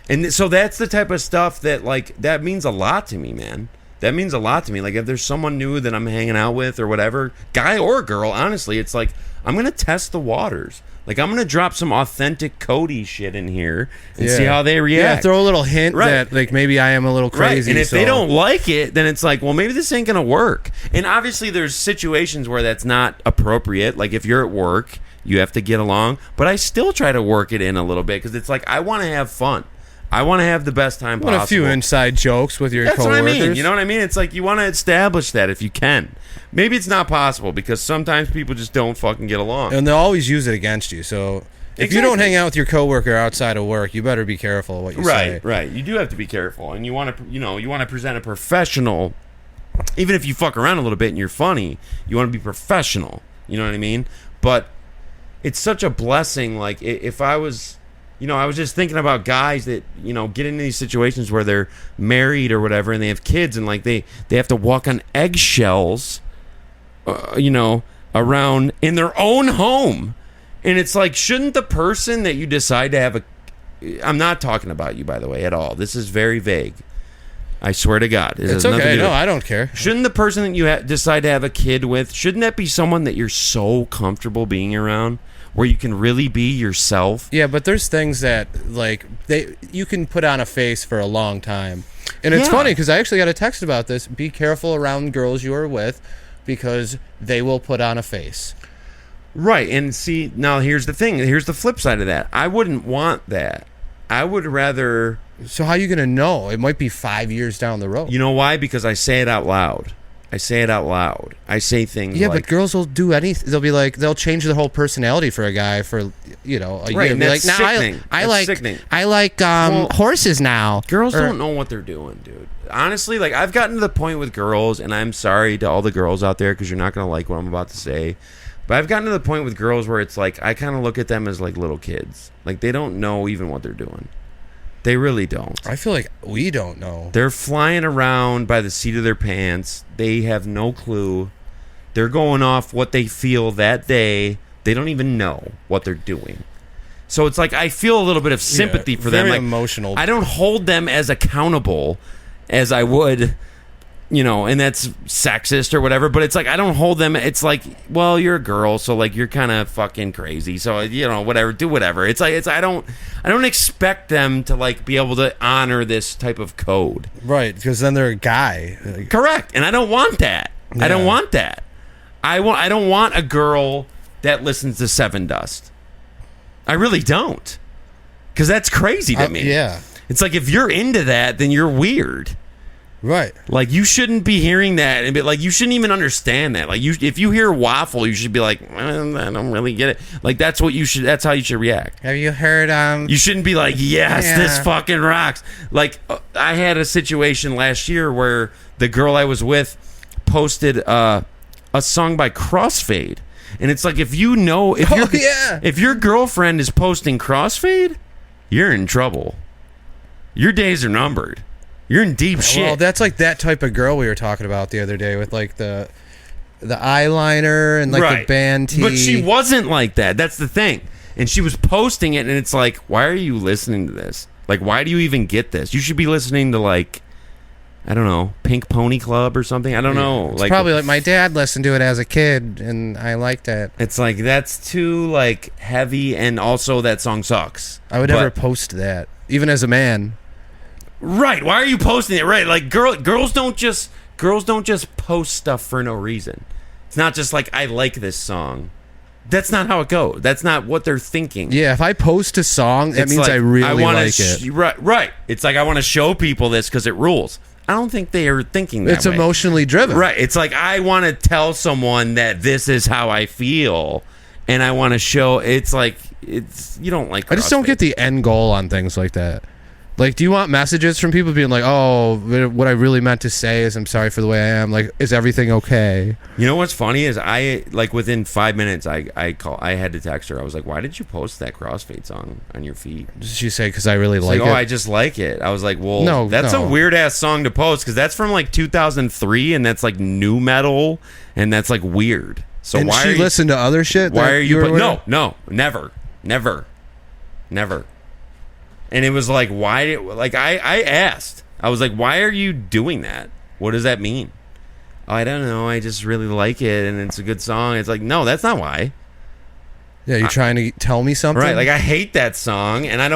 And so that's the type of stuff that, like, that means a lot to me, man. That means a lot to me. Like, if there's someone new that I'm hanging out with or whatever, guy or girl, honestly, it's like, I'm going to test the waters. Like, I'm going to drop some authentic Cody shit in here and see how they react. Yeah, throw a little hint that, like, maybe I am a little crazy. Right. And if they don't like it, then it's like, well, maybe this ain't going to work. And obviously, there's situations where that's not appropriate. Like, if you're at work, you have to get along. But I still try to work it in a little bit because it's like, I want to have fun. I want to have the best time possible. A few inside jokes with your coworkers. That's what I mean. You know what I mean? It's like you want to establish that if you can. Maybe it's not possible because sometimes people just don't fucking get along. And they'll always use it against you. So if you don't hang out with your coworker outside of work, you better be careful what you say. Right. You do have to be careful. And you want to present a professional. Even if you fuck around a little bit and you're funny, you want to be professional. You know what I mean? But it's such a blessing. Like if I was I was just thinking about guys that, get into these situations where they're married or whatever and they have kids and like they have to walk on eggshells, around in their own home. And it's like, shouldn't the person that you decide to have I'm not talking about you, by the way, at all. This is very vague. I swear to God. It's okay. No, I don't care. Shouldn't the person that you decide to have a kid with, shouldn't that be someone that you're so comfortable being around? Where you can really be yourself. Yeah, but there's things that like you can put on a face for a long time, and it's funny because I actually got a text about this. Be careful around girls you are with, because they will put on a face. Right, and see, now here's the thing. Here's the flip side of that. I wouldn't want that. I would rather. So how are you gonna know? It might be 5 years down the road. You know why? Because I say it out loud. I say it out loud. I say things. Yeah, like, but girls will do anything. They'll be like, they'll change their whole personality for a guy for a year. Right, and that's sickening. I like horses now. Girls don't know what they're doing, dude. Honestly, like I've gotten to the point with girls, and I'm sorry to all the girls out there because you're not gonna like what I'm about to say, but I've gotten to the point with girls where it's like I kind of look at them as like little kids. Like they don't know even what they're doing. They really don't. I feel like we don't know. They're flying around by the seat of their pants. They have no clue. They're going off what they feel that day. They don't even know what they're doing. So it's like I feel a little bit of sympathy for them. Like, emotional. I don't hold them as accountable as I would, and that's sexist or whatever. But it's like I don't hold them. It's like, well, you're a girl, so like you're kind of fucking crazy. So whatever, do whatever. It's like I don't expect them to like be able to honor this type of code. Right, because then they're a guy. Correct, and I don't want that. Yeah. I don't want that. I don't want a girl that listens to Sevendust. I really don't, because that's crazy to me. Yeah, it's like if you're into that, then you're weird. Right. Like you shouldn't be hearing that, and be like you shouldn't even understand that. Like if you hear waffle, you should be like, I don't really get it. Like that's how you should react. Have you heard? You shouldn't be like, yes, this fucking rocks. Like I had a situation last year where the girl I was with posted a song by Crossfade, and it's like if your girlfriend is posting Crossfade, you're in trouble. Your days are numbered. You're in deep shit. Well, that's like that type of girl we were talking about the other day with like the eyeliner and like the band tee. But she wasn't like that. That's the thing. And she was posting it, and it's like, why are you listening to this? Like, why do you even get this? You should be listening to like, I don't know, Pink Pony Club or something. I don't know. It's probably like my dad listened to it as a kid, and I liked it. It's like that's too like heavy, and also that song sucks. I would never post that, even as a man. Right? Why are you posting it? Right? Like girls don't just post stuff for no reason. It's not just like I like this song. That's not how it goes. That's not what they're thinking. Yeah, if I post a song, that means like, I really like it. Right. It's like I want to show people this because it rules. I don't think they are thinking that It's way. Emotionally driven. Right. It's like I want to tell someone that this is how I feel, and I want to show. It's like you don't like. I just don't get the end goal on things like that. Like, do you want messages from people being like, oh, what I really meant to say is I'm sorry for the way I am. Like, is everything okay? You know what's funny is I, like, within 5 minutes, I had to text her. I was like, why did you post that Crossfade song on your feed? Did she say, because I really like it? Oh, I just like it. I was like, well, that's a weird-ass song to post because that's from, like, 2003, and that's, like, new metal, and that's, like, weird. So why she listened to other shit? Why are you... No, never. And it was like, why? Like I asked, I was like, why are you doing that? What does that mean? Oh, I don't know. I just really like it, and it's a good song. It's like, no, that's not why. Yeah, you're trying to tell me something, right? Like I hate that song, and I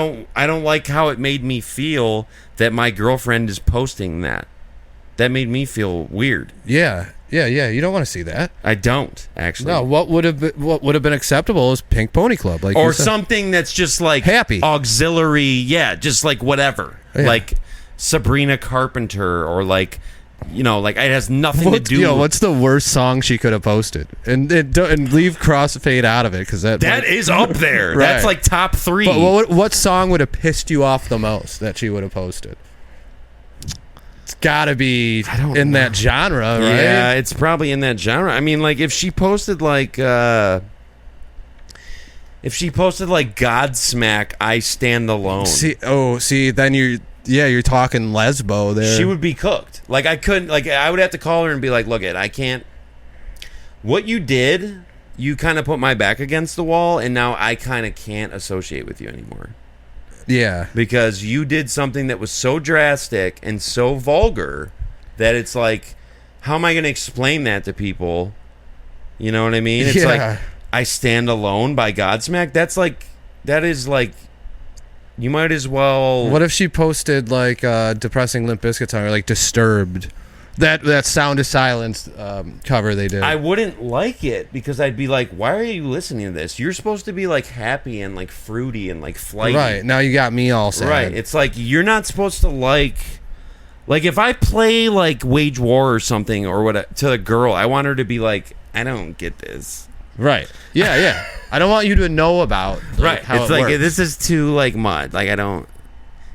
don't like how it made me feel that my girlfriend is posting that. That made me feel weird. Yeah. You don't want to see that. I don't actually. No, what would have been acceptable is Pink Pony Club, like, or something that's just like happy, auxiliary. Yeah, just like whatever, like Sabrina Carpenter, or like like it has nothing to do. What's the worst song she could have posted? And leave Crossfade out of it because that is up there. Right. That's like top 3. But what song would have pissed you off the most that she would have posted? It's got to be in that genre, right? Yeah, it's probably in that genre. I mean, like, if she posted, like, If she posted like Godsmack, I stand alone. See, then you're talking lesbo there. She would be cooked. Like I couldn't. Like I would have to call her and be like, "Look, I can't. What you did, you kind of put my back against the wall, and now I kind of can't associate with you anymore." Yeah, because you did something that was so drastic and so vulgar that it's like, how am I going to explain that to people? You know what I mean? It's like, I stand alone by Godsmack. That is like, you might as well. What if she posted like depressing Limp Bizkit song or like Disturbed? That Sound of Silence cover they did. I wouldn't like it because I'd be like, why are you listening to this? You're supposed to be like happy and like fruity and like flighty. Right, now you got me all sad. Right, it's like you're not supposed to like if I play like Wage War or something or what to a girl, I want her to be like, I don't get this. Right. Yeah. I don't want you to know about right. how it's it like works. This is too like mud. Like I don't.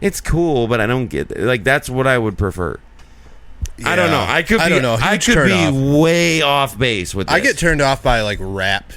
It's cool, but I don't get it. Like that's what I would prefer. Yeah. I don't know. I could be way off base with this. I get turned off by like rap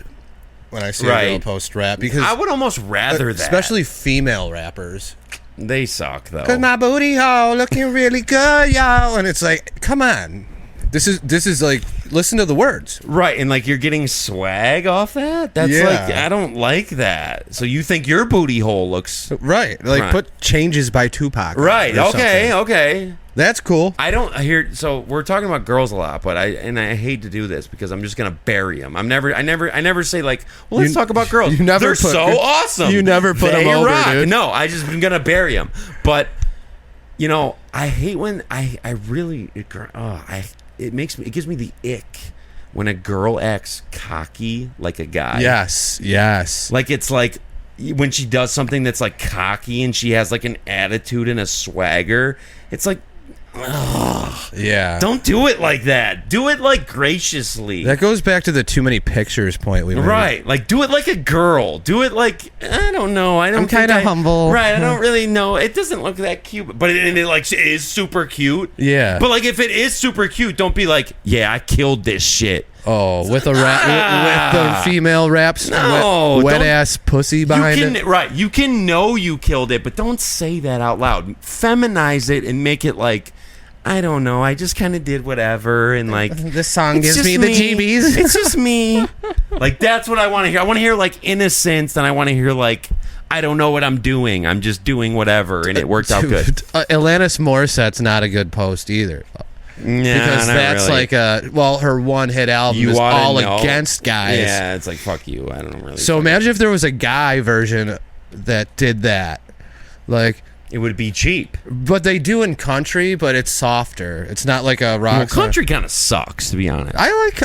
when I see a girl post rap because I would almost rather that. Especially female rappers. They suck though. Cause my booty hole looking really good, y'all. And it's like, come on. This is like, listen to the words. Right, and like you're getting swag off that? That's like, I don't like that. So you think your booty hole looks... Right, like put Changes by Tupac. Right, okay. That's cool. I don't hear... So we're talking about girls a lot, but I hate to do this because I'm just going to bury them. I never say like, well, let's talk about girls. They're so awesome. You never put them over, dude. No, I just been going to bury them. But, you know, I hate when it gives me the ick when a girl acts cocky like a guy. Yes. Like it's like when she does something that's like cocky and she has like an attitude and a swagger. It's like, ugh. Yeah. Don't do it like that. Do it like graciously. That goes back to the too many pictures point we made. Right. Like do it like a girl. Do it like, I don't know. I'm kind of humble. Right. I don't really know. It doesn't look that cute, but it like is super cute. Yeah. But like if it is super cute, don't be like, yeah, I killed this shit. Oh, with a rap, with the female raps, no, wet ass pussy behind it. Right, you can know you killed it, but don't say that out loud. Feminize it and make it like, I don't know, I just kind of did whatever, and like this song gives me the GBs. It's just me. Like that's what I want to hear. I want to hear like innocence, and I want to hear like, I don't know what I'm doing. I'm just doing whatever, and it worked out good. Alanis Morissette's not a good post either. Because that's really. Like her one hit album is all against guys. Yeah, it's like fuck you. I don't really. So imagine if there was a guy version that did that, like it would be cheap. But they do in country, but it's softer. It's not like a rock. Well, country kind of sucks, to be honest.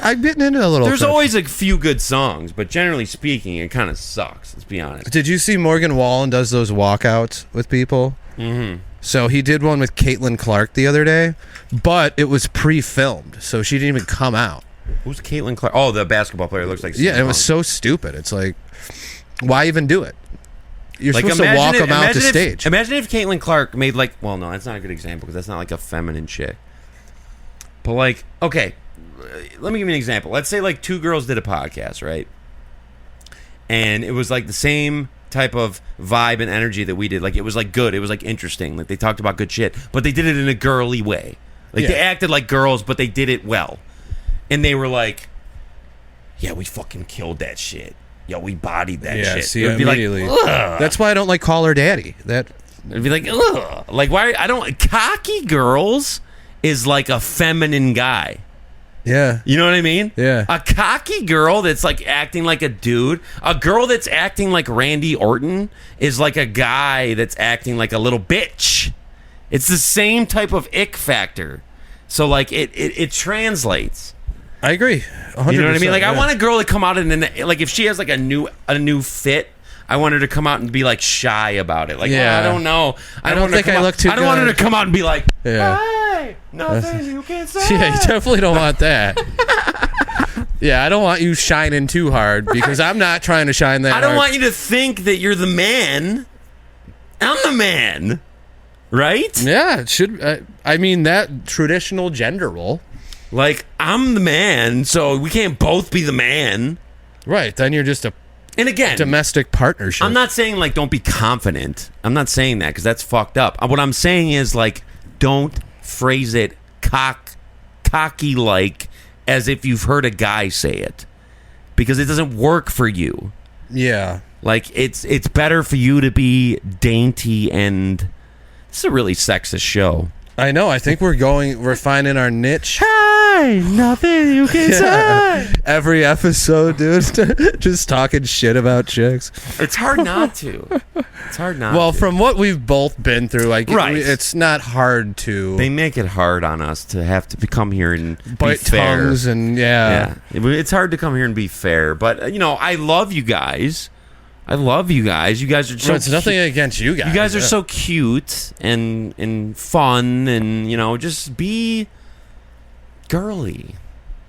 I'm getting into a little. There's always a few good songs, but generally speaking, it kind of sucks. Let's be honest. Did you see Morgan Wallen does those walkouts with people? Mm-hmm. So he did one with Caitlin Clark the other day, but it was pre-filmed, so she didn't even come out. Who's Caitlin Clark? Oh, the basketball player looks like. Yeah, it was so stupid. It's like, why even do it? You're like, supposed to walk them out to stage. Imagine if Caitlin Clark made like, well, no, that's not a good example because that's not like a feminine chick. But like, okay, let me give you an example. Let's say like two girls did a podcast, right? And it was like the same type of vibe and energy that we did. Like it was like good. It was like interesting. Like they talked about good shit, but they did it in a girly way. Like they acted like girls, but they did it well. And they were like, yeah, we fucking killed that shit. Yo, we bodied that shit. See, it would be immediately. Like, that's why I don't like Call Her Daddy. It'd be like, ugh. Like why I don't cocky girls is like a feminine guy. Yeah. You know what I mean? Yeah. A cocky girl that's like acting like a dude. A girl that's acting like Randy Orton is like a guy that's acting like a little bitch. It's the same type of ick factor. So like it translates. I agree. 100%, you know what I mean? Like I want a girl to come out and like if she has like a new fit, I want her to come out and be like shy about it. Like, I don't know. I don't think I look too good. I don't want her to come out and be like, yeah. Hey, nothing you can say. Yeah, you definitely don't want that. Yeah, I don't want you shining too hard because I'm not trying to shine that hard. I don't want you to think that you're the man. I'm the man. Right? Yeah, it should. I mean, that traditional gender role. Like, I'm the man, so we can't both be the man. Right, then you're just a And again, domestic partnership. I'm not saying like don't be confident. I'm not saying that because that's fucked up. What I'm saying is like don't phrase it cocky like as if you've heard a guy say it, because it doesn't work for you. Yeah. Like it's better for you to be dainty, and this is a really sexist show. I know. I think we're finding our niche. Hey, nothing you can say. Every episode, dude, just talking shit about chicks. It's hard not to. It's hard not. Well, to. from what we've both been through, like, Right. it's not hard to. They make it hard on us to have to come here and bite be fair. tongues and Yeah, it's hard to come here and be fair. But I love you guys. I love you guys. You guys are so. It's nothing against you guys. You guys are so cute and fun, and just be girly.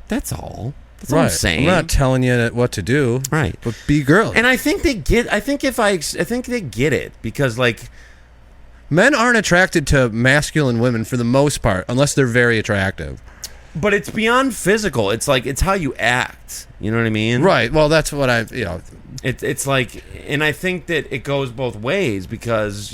That's all. That's all I'm saying. I'm not telling you what to do. Right. But be girly. And I think they get. I think they get it, because like men aren't attracted to masculine women for the most part, unless they're very attractive. But it's beyond physical. It's like it's how you act. You know what I mean? Right. Well, that's what It's like, and I think that it goes both ways, because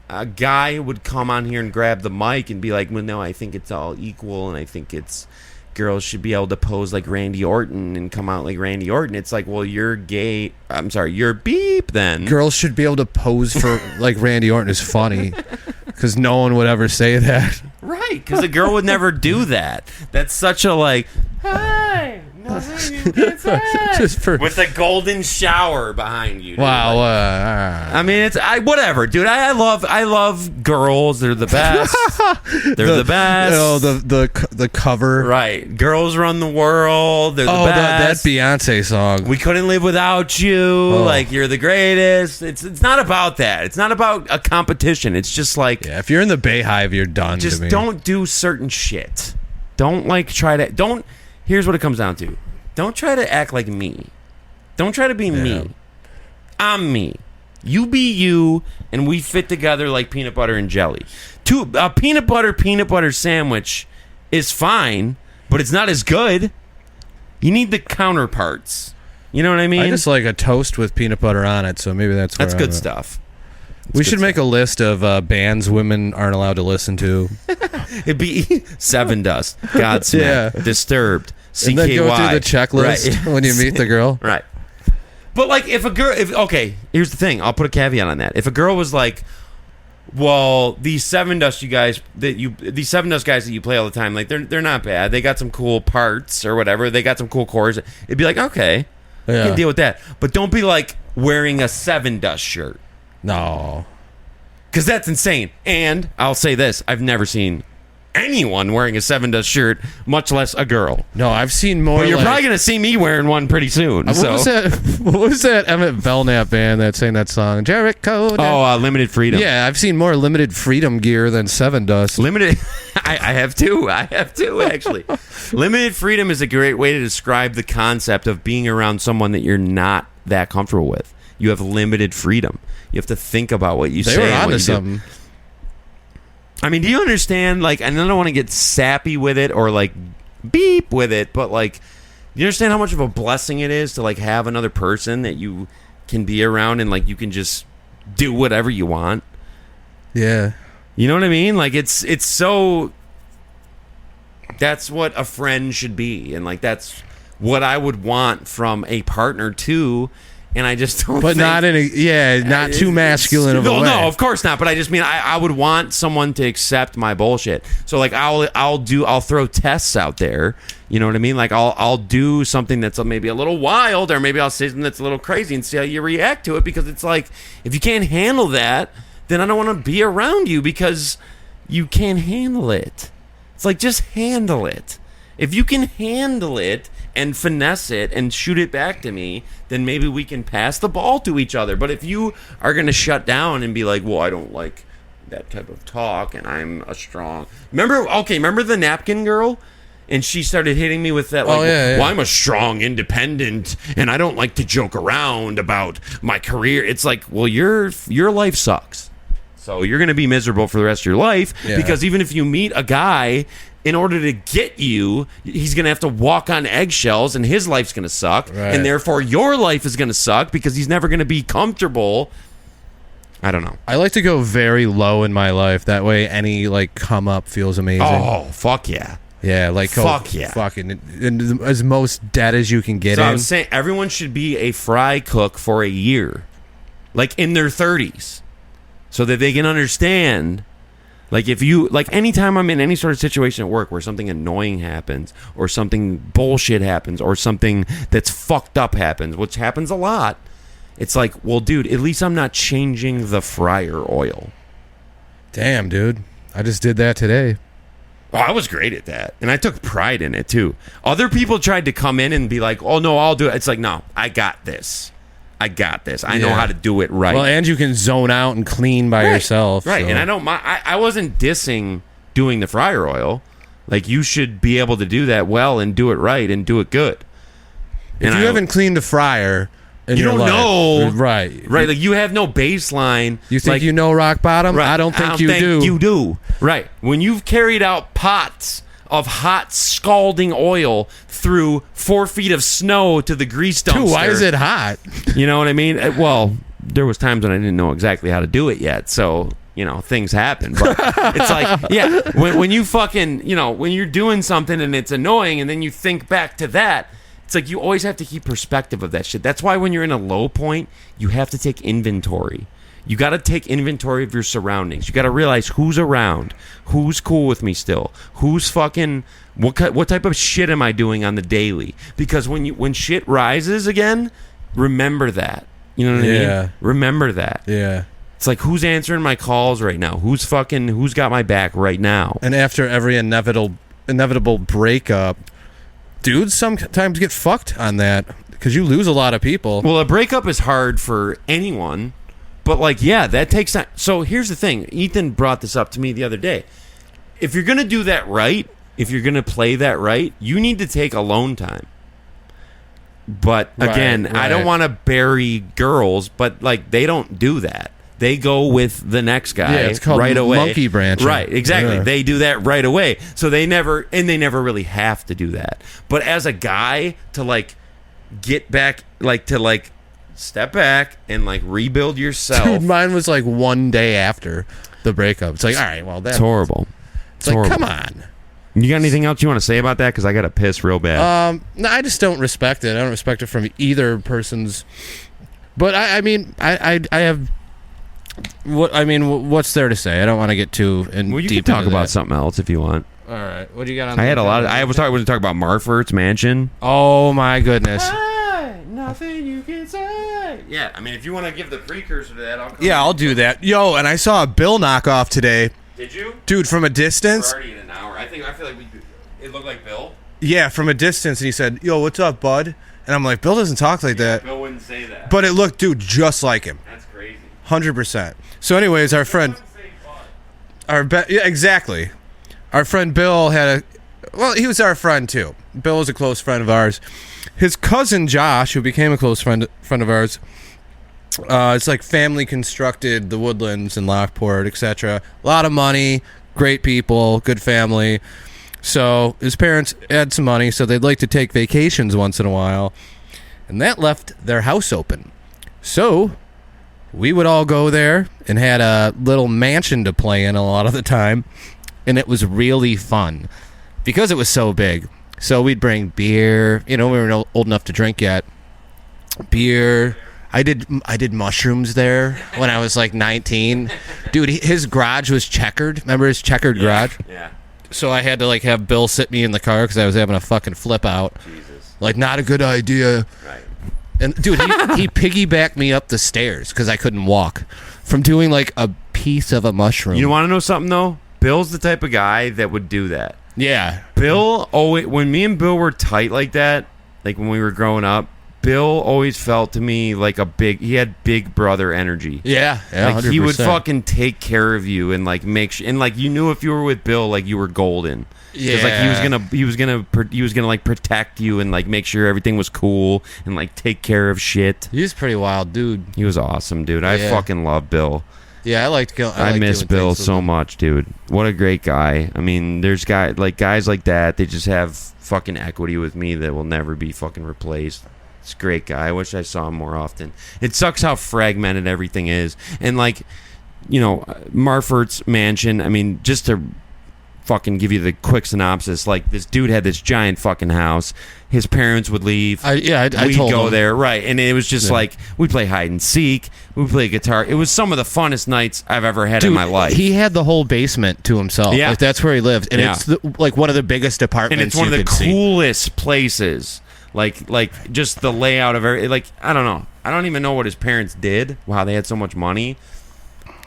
a guy would come on here and grab the mic and be like, well, no, I think it's all equal, and I think it's girls should be able to pose like Randy Orton and come out like Randy Orton. It's like, well, you're gay. I'm sorry, you're beep then. Girls should be able to pose for like Randy Orton is funny, because no one would ever say that. Right, because a girl would never do that. That's such a like, hey, nothing you can say. With a golden shower behind you. Dude. Wow. Like, I mean, it's whatever, dude. I love girls. They're the best. They're the best. The cover. Right. Girls run the world. They're the best. That Beyonce song. We couldn't live without you. Oh. Like, you're the greatest. It's not about that. It's not about a competition. It's just like, if you're in the Bayhive, you're done. Just to me. don't do certain shit. Don't here's what it comes down to. Don't try to act like me. Don't try to be me. I'm me. You be you, and we fit together like peanut butter and jelly. A peanut butter sandwich is fine, but it's not as good. You need the counterparts. You know what I mean? I just like a toast with peanut butter on it, so maybe that's good stuff. We should make a list of bands women aren't allowed to listen to. It'd be Sevendust, Godsmack, Disturbed, CKY. And then go through the checklist when you meet the girl. Right. But like, here's the thing. I'll put a caveat on that. If a girl was like, well, these Sevendust guys that you play all the time, like they're not bad. They got some cool parts or whatever. They got some cool chords. It'd be like, okay, I can deal with that. But don't be like wearing a Sevendust shirt. No. Because that's insane. And I'll say this. I've never seen anyone wearing a Sevendust shirt, much less a girl. No, I've seen more. But you're probably going to see me wearing one pretty soon. What was that Emmett Belknap band that sang that song? Jericho. Limited Freedom. Yeah, I've seen more Limited Freedom gear than Sevendust. Limited. I have two. Actually. Limited Freedom is a great way to describe the concept of being around someone that you're not that comfortable with. You have limited freedom. You have to think about what you say. They were onto something. I mean, do you understand? Like, and I don't want to get sappy with it or like beep with it, but like, do you understand how much of a blessing it is to like have another person that you can be around and like you can just do whatever you want? Yeah. You know what I mean? Like, it's so. That's what a friend should be, and like that's what I would want from a partner too. And I just don't. But not not too masculine of a way. No, of course not. But I just mean I would want someone to accept my bullshit. So like I'll throw tests out there. You know what I mean? Like I'll do something that's maybe a little wild, or maybe I'll say something that's a little crazy and see how you react to it. Because it's like, if you can't handle that, then I don't want to be around you because you can't handle it. It's like, just handle it. If you can handle it and finesse it and shoot it back to me, then maybe we can pass the ball to each other. But if you are going to shut down and be like, well, I don't like that type of talk and I'm a strong... Remember the napkin girl? And she started hitting me with that, like, well, I'm a strong, independent, and I don't like to joke around about my career. It's like, well, your life sucks. So you're going to be miserable for the rest of your life, because even if you meet a guy in order to get you, he's going to have to walk on eggshells, and his life's going to suck. Right. And therefore, your life is going to suck because he's never going to be comfortable. I don't know. I like to go very low in my life. That way, any like come up feels amazing. Oh, fuck yeah. Yeah, like fuck yeah. Fucking as most dead as you can get So in. I'm saying everyone should be a fry cook for a year, like in their 30s, so that they can understand. Like if you like, anytime I'm in any sort of situation at work where something annoying happens, or something bullshit happens, or something that's fucked up happens, which happens a lot, it's like, well, dude, at least I'm not changing the fryer oil. Damn, dude, I just did that today. Oh, I was great at that, and I took pride in it too. Other people tried to come in and be like, "Oh no, I'll do it." It's like, no, I got this. I know how to do it right. Well, and you can zone out and clean by yourself. Right, so. and I don't mind. I wasn't dissing doing the fryer oil. Like, you should be able to do that well and do it right and do it good. If you haven't cleaned a fryer in you your don't life, know. Right. Like, you have no baseline. You think like, you know rock bottom? right, I don't think you do. You do. Right. When you've carried out pots of hot scalding oil through 4 feet of snow to the grease dumpster. Dude, why is it hot? You know what I mean? Well, there was times when I didn't know exactly how to do it yet, so, you know, things happen. But it's like, yeah, when you fucking, you know, when you're doing something and it's annoying, and then you think back to that, it's like you always have to keep perspective of that shit. That's why when you're in a low point, you have to take inventory. You got to take inventory of your surroundings. You got to realize who's around, who's cool with me still, who's fucking, what type of shit am I doing on the daily? Because when shit rises again, remember that. You know what I mean? Remember that. Yeah. It's like, who's answering my calls right now? Who's got my back right now? And after every inevitable breakup, dudes sometimes get fucked on that because you lose a lot of people. Well, a breakup is hard for anyone. But, like, yeah, that takes time. So here's the thing. Ethan brought this up to me the other day. If you're going to do that right, if you're going to play that right, you need to take alone time. But, again, Right. I don't want to bury girls, but, like, they don't do that. They go with the next guy Yeah, it's called right away. monkey branching. Right, exactly. Yeah. They do that right away. So they never really have to do that. But as a guy, to, like, get back, like, to, like, step back and, like, rebuild yourself. Dude, mine was like one day after the breakup. It's like, all right, well, that's It's horrible. It's like, come on. You got anything else you want to say about that? Because I got to piss real bad. No, I just don't respect it. I don't respect it from either person's. But I mean, I have. What's there to say? I don't want to get too in Well, you deep can talk into about that. something else if you want. All right, what do you got on? I had a lot. I was talking about Marfort's mansion. Oh my goodness. Nothing you can say. Yeah, I mean, if you want to give the precursor to that, I'll come. Yeah, I'll do that. Yo, and I saw a Bill knockoff today. Did you? Dude, from a distance. We're already in an hour. I feel like it looked like Bill. Yeah, from a distance, and he said, "Yo, what's up, bud?" And I'm like, Bill doesn't talk like that. Bill wouldn't say that. But it looked, dude, just like him. That's crazy. 100%. So, anyways, our friend, yeah, exactly. Our friend Bill he was our friend too. Bill was a close friend of ours. His cousin Josh, who became a close friend of ours, it's like family constructed the Woodlands in Lockport, etc. A lot of money, great people, good family. So his parents had some money, so they'd like to take vacations once in a while, and that left their house open. So we would all go there and had a little mansion to play in a lot of the time, and it was really fun because it was so big. So we'd bring beer. You know, we weren't old enough to drink yet. Beer. I did mushrooms there when I was like 19. Dude, his garage was checkered. Remember his checkered garage? Yeah. So I had to like have Bill sit me in the car because I was having a fucking flip out. Jesus. Like, not a good idea. Right. And dude, he piggybacked me up the stairs because I couldn't walk from doing like a piece of a mushroom. You want to know something though? Bill's the type of guy that would do that. Yeah. Bill always, when me and Bill were tight like that, like when we were growing up, Bill always felt to me like he had big brother energy. Yeah, like 100%. he would fucking take care of you and like make sure, and like you knew if you were with Bill, like you were golden. Yeah. Like he was gonna like protect you and like make sure everything was cool and like take care of shit. He's a pretty wild dude. He was awesome, dude. I Yeah. fucking love Bill. Yeah, I liked Gil. I miss doing Bill things with so him. much, dude. What a great guy. I mean, there's guys like that. They just have fucking equity with me that will never be fucking replaced. It's a great guy. I wish I saw him more often. It sucks how fragmented everything is. And like, you know, Marfort's mansion. I mean, just to fucking give you the quick synopsis, like this dude had this giant fucking house. His parents would leave. I we'd told go him. there, right? And it was just like we'd play hide and seek. We'd play guitar. It was some of the funnest nights I've ever had in my life. He had the whole basement to himself. Yeah. Like, that's where he lived, and Yeah. it's like one of the biggest apartments. And it's one of you the could see. coolest places. Like just the layout of every. Like I don't know. I don't even know what his parents did. Wow, they had so much money.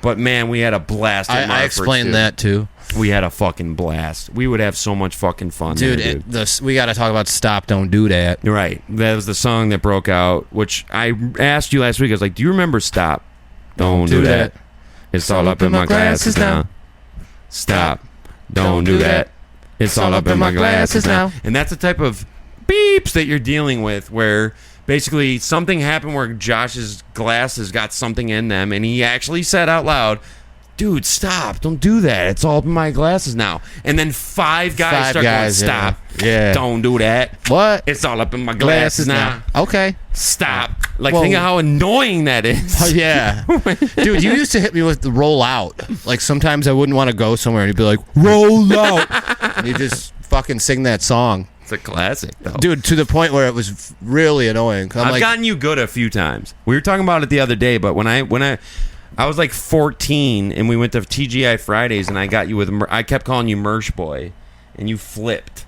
But man, we had a blast. At I Marfort's, explained dude. that too. We had a fucking blast. We would have so much fucking fun, Dude, there, dude. we got to talk about Stop, Don't Do That. Right. That was the song that broke out, which I asked you last week. I was like, do you remember Stop? Don't do that. It's all up in my glasses now. Stop. Don't do that. It's all up in my glasses now. And that's the type of beeps that you're dealing with where basically something happened where Josh's glasses got something in them and he actually said out loud, dude, stop. Don't do that. It's all up in my glasses now. And then five guys start going, stop. Yeah. Don't do that. What? It's all up in my glasses now. Okay. Stop. Like, Well- think of how annoying that is. Oh, yeah. Dude, you used to hit me with the roll out. Like, sometimes I wouldn't want to go somewhere, and you'd be like, roll out. And you just fucking sing that song. It's a classic, though. Dude, to the point where it was really annoying. I'm I've like, gotten you good a few times. We were talking about it the other day, but when I was like 14 and we went to TGI Fridays and I got you with I kept calling you Mersh Boy and you flipped.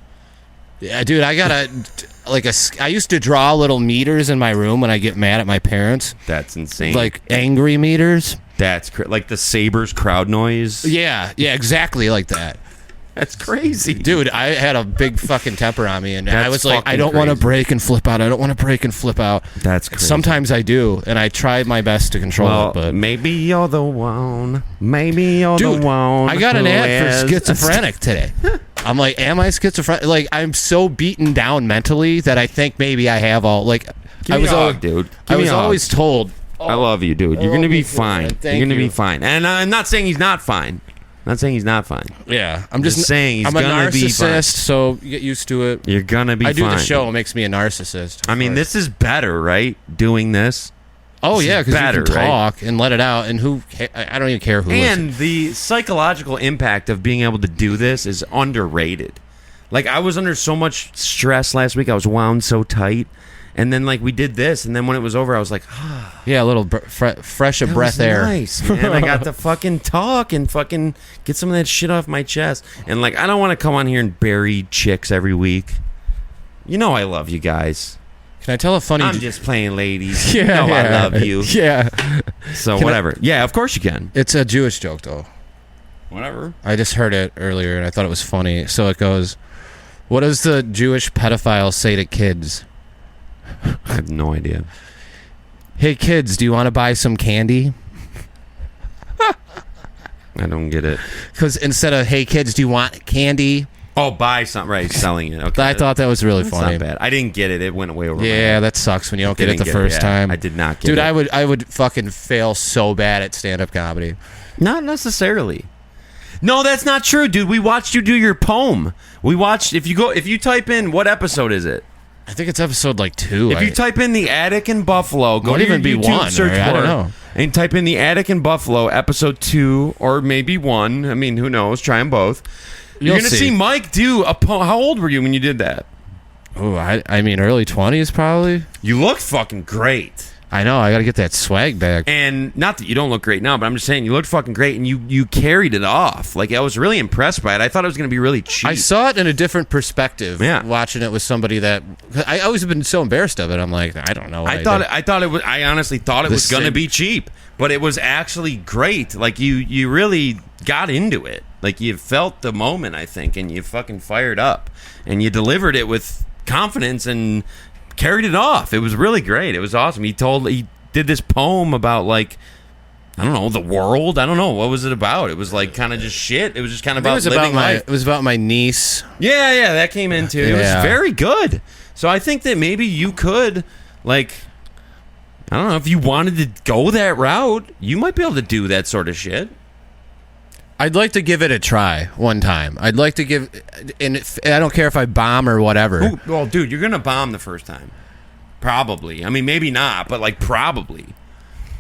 yeah, dude, I got I used to draw little meters in my room when I get mad at my parents. That's insane. Like angry meters. That's like the Sabres crowd noise. Yeah, exactly like that. That's crazy. Dude, I had a big fucking temper on me, and I That's was like, fucking I don't want to crazy. break and flip out. I don't want to break and flip out. That's crazy. Sometimes I do, and I try my best to control Well, it, but maybe you're the one. Maybe you're dude, the one. I got an who ad for is- schizophrenic today. I'm like, am I schizophrenic? Like, I'm so beaten down mentally that I think maybe I have all like. Give I me was a al- hug, dude. I Give me was a hug. always told. I love you, dude. You're Oh, gonna be me too, fine. man. Thank You're gonna you. be fine. And I'm not saying he's not fine. I'm not saying he's not fine. Yeah, I'm just saying he's I'm a gonna be fine. narcissist, so get used to it. You're gonna be I do fine. the show; it makes me a narcissist. I mean, this is better, right? Doing this. Oh this yeah, is because you better, can right? talk and let it out, and I don't even care who. listens. And the psychological impact of being able to do this is underrated. Like, I was under so much stress last week. I was wound so tight. And then, like, we did this. And then when it was over, I was like, ah, Yeah, a little fresh of that breath was air. nice, man. I got to fucking talk and fucking get some of that shit off my chest. And, like, I don't want to come on here and bury chicks every week. You know I love you guys. Can I tell a funny? I'm just playing ladies. Yeah, You know I yeah. love you. Yeah, So, Can I- whatever. Yeah, of course you can. it's a Jewish joke though. Whatever. I just heard it earlier and I thought it was funny. So it goes, "What does the Jewish pedophile say to kids? I have no idea. Hey kids, do you want to buy some candy?" I don't get it. Because instead of "Hey kids, do you want candy?" Oh, buy something, right? Selling it. Okay. I thought that was really That's funny. not bad. I didn't get it. It went way over. my Yeah, head. that sucks when you don't get it Didn't the first yeah. time. I did not get Dude, it. I would fucking fail so bad at stand-up comedy. Not necessarily. No, that's not true, dude. We watched you do your poem. We watched. If you type in what episode is it? I think it's episode like 2. If you type in the Attic in Buffalo, go Might to your even be YouTube 1, search or I don't bar know. and type in the Attic in Buffalo episode 2 or maybe 1. I mean, who knows? Try them both. You're You'll gonna see. see Mike do a poem. How old were you when you did that? Oh, I mean early 20s probably. You looked fucking great. I know, I got to get that swag back. And not that you don't look great now, but I'm just saying you looked fucking great, and you carried it off. Like, I was really impressed by it. I thought it was going to be really cheap. I saw it in a different perspective. Yeah. Watching it with somebody that I always have been so embarrassed of it. I'm like, I don't know. What I honestly thought it The was going to same- be cheap, but it was actually great. Like, you really got into it. Like, you felt the moment, I think, and you fucking fired up, and you delivered it with confidence and carried it off. It was really great. It was awesome. He did this poem about, like, I don't know, the world. I don't know, what was it about? It was like kind of just shit. It was just kind of It about was living about my life. it was about my niece. Yeah, that came into. It Yeah. was very good. So I think that maybe you could, like, I don't know if you wanted to go that route. You might be able to do that sort of shit. I'd like to give it a try one time. I'd like to give, and I don't care if I bomb or whatever. Well, dude, you're gonna bomb the first time, probably. I mean, maybe not, but like probably.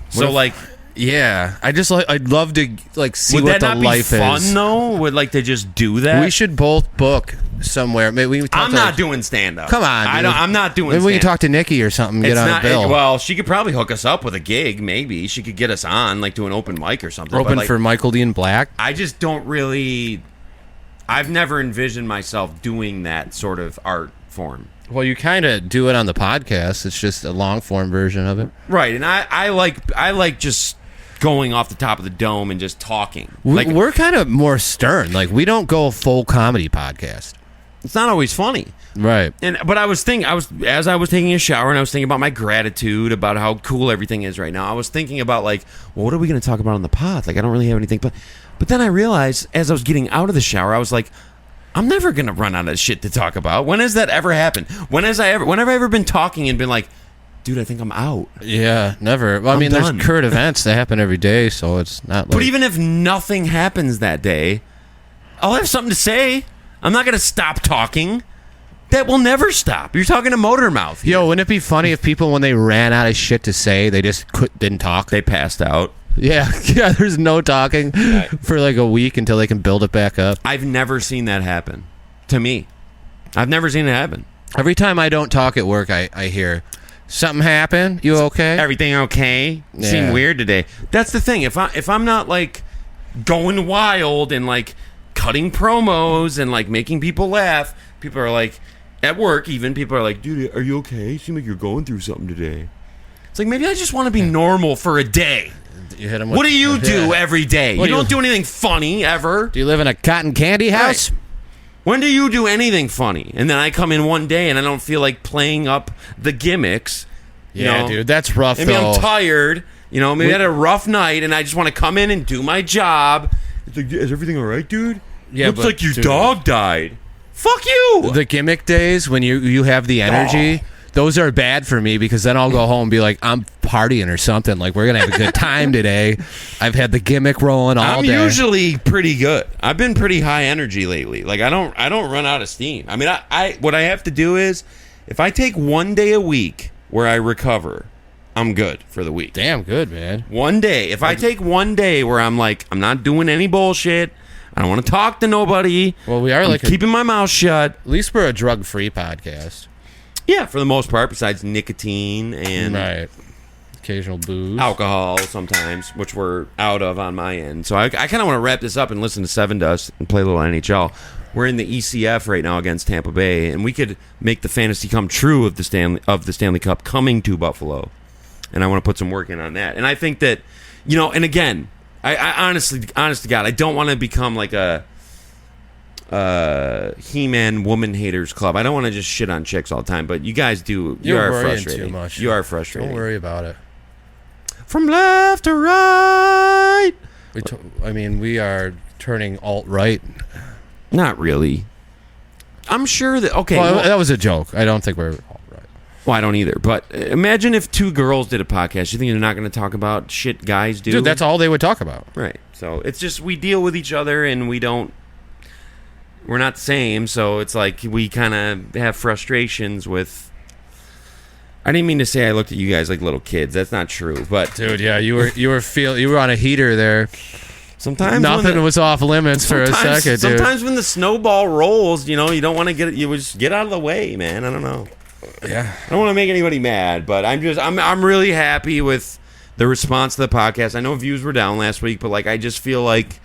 So like, yeah, I'd love to like see would what that the not life be fun is. though? Would like to just do that? We should both book somewhere. Maybe we can I'm not doing stand up. Come on, dude. I'm not doing. Maybe we can stand-up. talk to Nikki or something. Get on a bill. Well, she could probably hook us up with a gig. Maybe she could get us on, like do an open mic or something. Open but, like, for Michael Dean Black. I just don't really. I've never envisioned myself doing that sort of art form. Well, you kind of do it on the podcast. It's just a long form version of it. Right, and I like just going off the top of the dome and just talking. We're kind of more stern. Like, we don't go full comedy podcast. It's not always funny. Right. But I was taking a shower and I was thinking about my gratitude about how cool everything is right now. I was thinking about like, well, what are we going to talk about on the pod? Like, I don't really have anything. But then I realized as I was getting out of the shower, I was like, I'm never going to run out of shit to talk about. When has that ever happened? When have I ever been talking and been like, dude, I think I'm out? Yeah, never. Well, I mean, done. there's current events that happen every day, so it's not like... But even if nothing happens that day, I'll have something to say. I'm not going to stop talking. That will never stop. You're talking to motor mouth here. Yo, wouldn't it be funny if people, when they ran out of shit to say, they just didn't talk? They passed out. Yeah, there's no talking for like a week until they can build it back up. I've never seen that happen to me. I've never seen it happen. Every time I don't talk at work, I hear, something happened? You okay? Everything okay? Yeah. Seemed weird today. That's the thing. If I'm not like going wild and like cutting promos and like making people laugh, people are like, at work even, people are like, dude, are you okay? You seem like you're going through something today. It's like, maybe I just want to be normal for a day. You hit 'em with, What do you do every day? You don't do anything funny ever. Do you live in a cotton candy house? Right. When do you do anything funny? And then I come in one day and I don't feel like playing up the gimmicks. Yeah, dude, that's rough. Maybe though. I'm tired. Maybe I had a rough night and I just want to come in and do my job. It's like, is everything all right, dude? Yeah, looks but, like your dude, dog died. Fuck you. The gimmick days when you have the energy, those are bad for me because then I'll go home and be like, I'm partying or something. Like, we're gonna have a good time today. I've had the gimmick rolling all day. I'm usually pretty good. I've been pretty high energy lately. Like, I don't run out of steam. I mean, I what I have to do is, if I take one day a week where I recover, I'm good for the week. Damn good, man. One day. If I take one day where I'm like, I'm not doing any bullshit, I don't want to talk to nobody. Well, we are I'm like keeping my mouth shut. At least we're a drug-free podcast. Yeah, for the most part, besides nicotine and Right. Occasional booze. alcohol sometimes, which we're out of on my end. So I kind of want to wrap this up and listen to Sevendust and play a little NHL. We're in the ECF right now against Tampa Bay, and we could make the fantasy come true of the Stanley Cup coming to Buffalo. And I want to put some work in on that. And I think that, and again, I honest to God, I don't want to become like a He-Man woman haters club. I don't want to just shit on chicks all the time, but you guys do. You are frustrating. Too much. You are frustrating. Don't worry about it. From left to right. We are turning alt-right. Not really. I'm sure that. Okay, Well, that was a joke. I don't think we're alt-right. Well, I don't either. But imagine if two girls did a podcast. You think they're not going to talk about shit guys do? Dude, that's all they would talk about. Right. So it's just we deal with each other and we're not the same. So it's like we kind of have frustrations with. I didn't mean to say I looked at you guys like little kids. That's not true. But Dude, yeah, you were on a heater there. Sometimes nothing was off limits for a second, dude. Sometimes when the snowball rolls, you don't want to just get out of the way, man. I don't know. Yeah, I don't want to make anybody mad, but I'm really happy with the response to the podcast. I know views were down last week, but like I just feel like,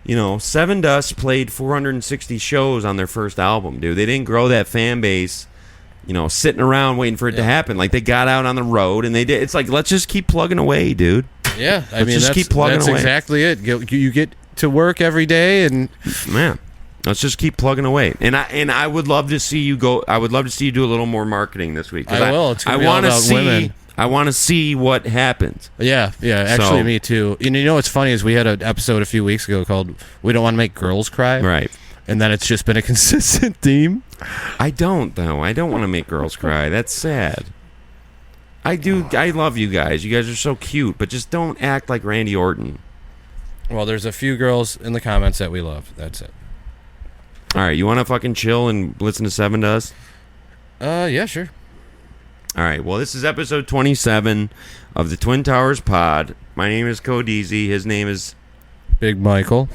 Sevendust played 460 shows on their first album, dude. They didn't grow that fan base, sitting around waiting for it to happen. Like they got out on the road and they did. It's like, let's just keep plugging away, dude. Yeah, Let's keep plugging that's away. exactly it. You get to work every day, and man, let's just keep plugging away. And I would love to see you go. I would love to see you do a little more marketing this week. I will. It's gonna be want all to about see. women. I want to see what happens. Yeah. Actually, me too. And what's funny is we had an episode a few weeks ago called "We Don't Want to Make Girls Cry," right? And then it's just been a consistent theme. I don't though. I don't want to make girls cry. That's sad. I do. I love you guys. You guys are so cute, but just don't act like Randy Orton. Well, there's a few girls in the comments that we love. That's it. All right, you want to fucking chill and listen to Sevendust? Yeah, sure. All right. Well, this is episode 27 of the Twin Towers Pod. My name is Codizi. His name is Big Michael,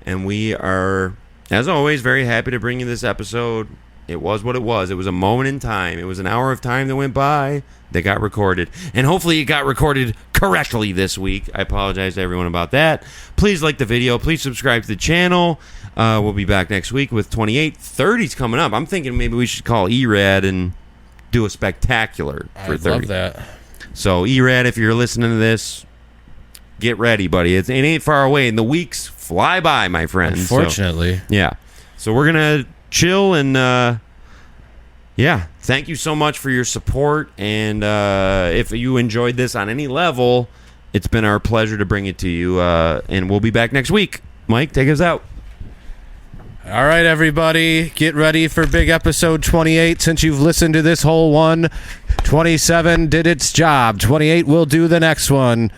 and we are, as always, very happy to bring you this episode. It was what it was. It was a moment in time. It was an hour of time that went by that got recorded. And hopefully it got recorded correctly this week. I apologize to everyone about that. Please like the video. Please subscribe to the channel. We'll be back next week with 28. 30's coming up. I'm thinking maybe we should call E-Rad and do a spectacular for 30. I love that. So, E-Rad, if you're listening to this, get ready, buddy. It ain't far away, and the weeks fly by, my friends. Unfortunately. So, yeah. So we're going to chill and thank you so much for your support, and if you enjoyed this on any level, it's been our pleasure to bring it to you, and we'll be back next week. Mike, take us out. All right, everybody, get ready for big episode 28. Since you've listened to this whole one, 27 did its job. 28 will do the next one.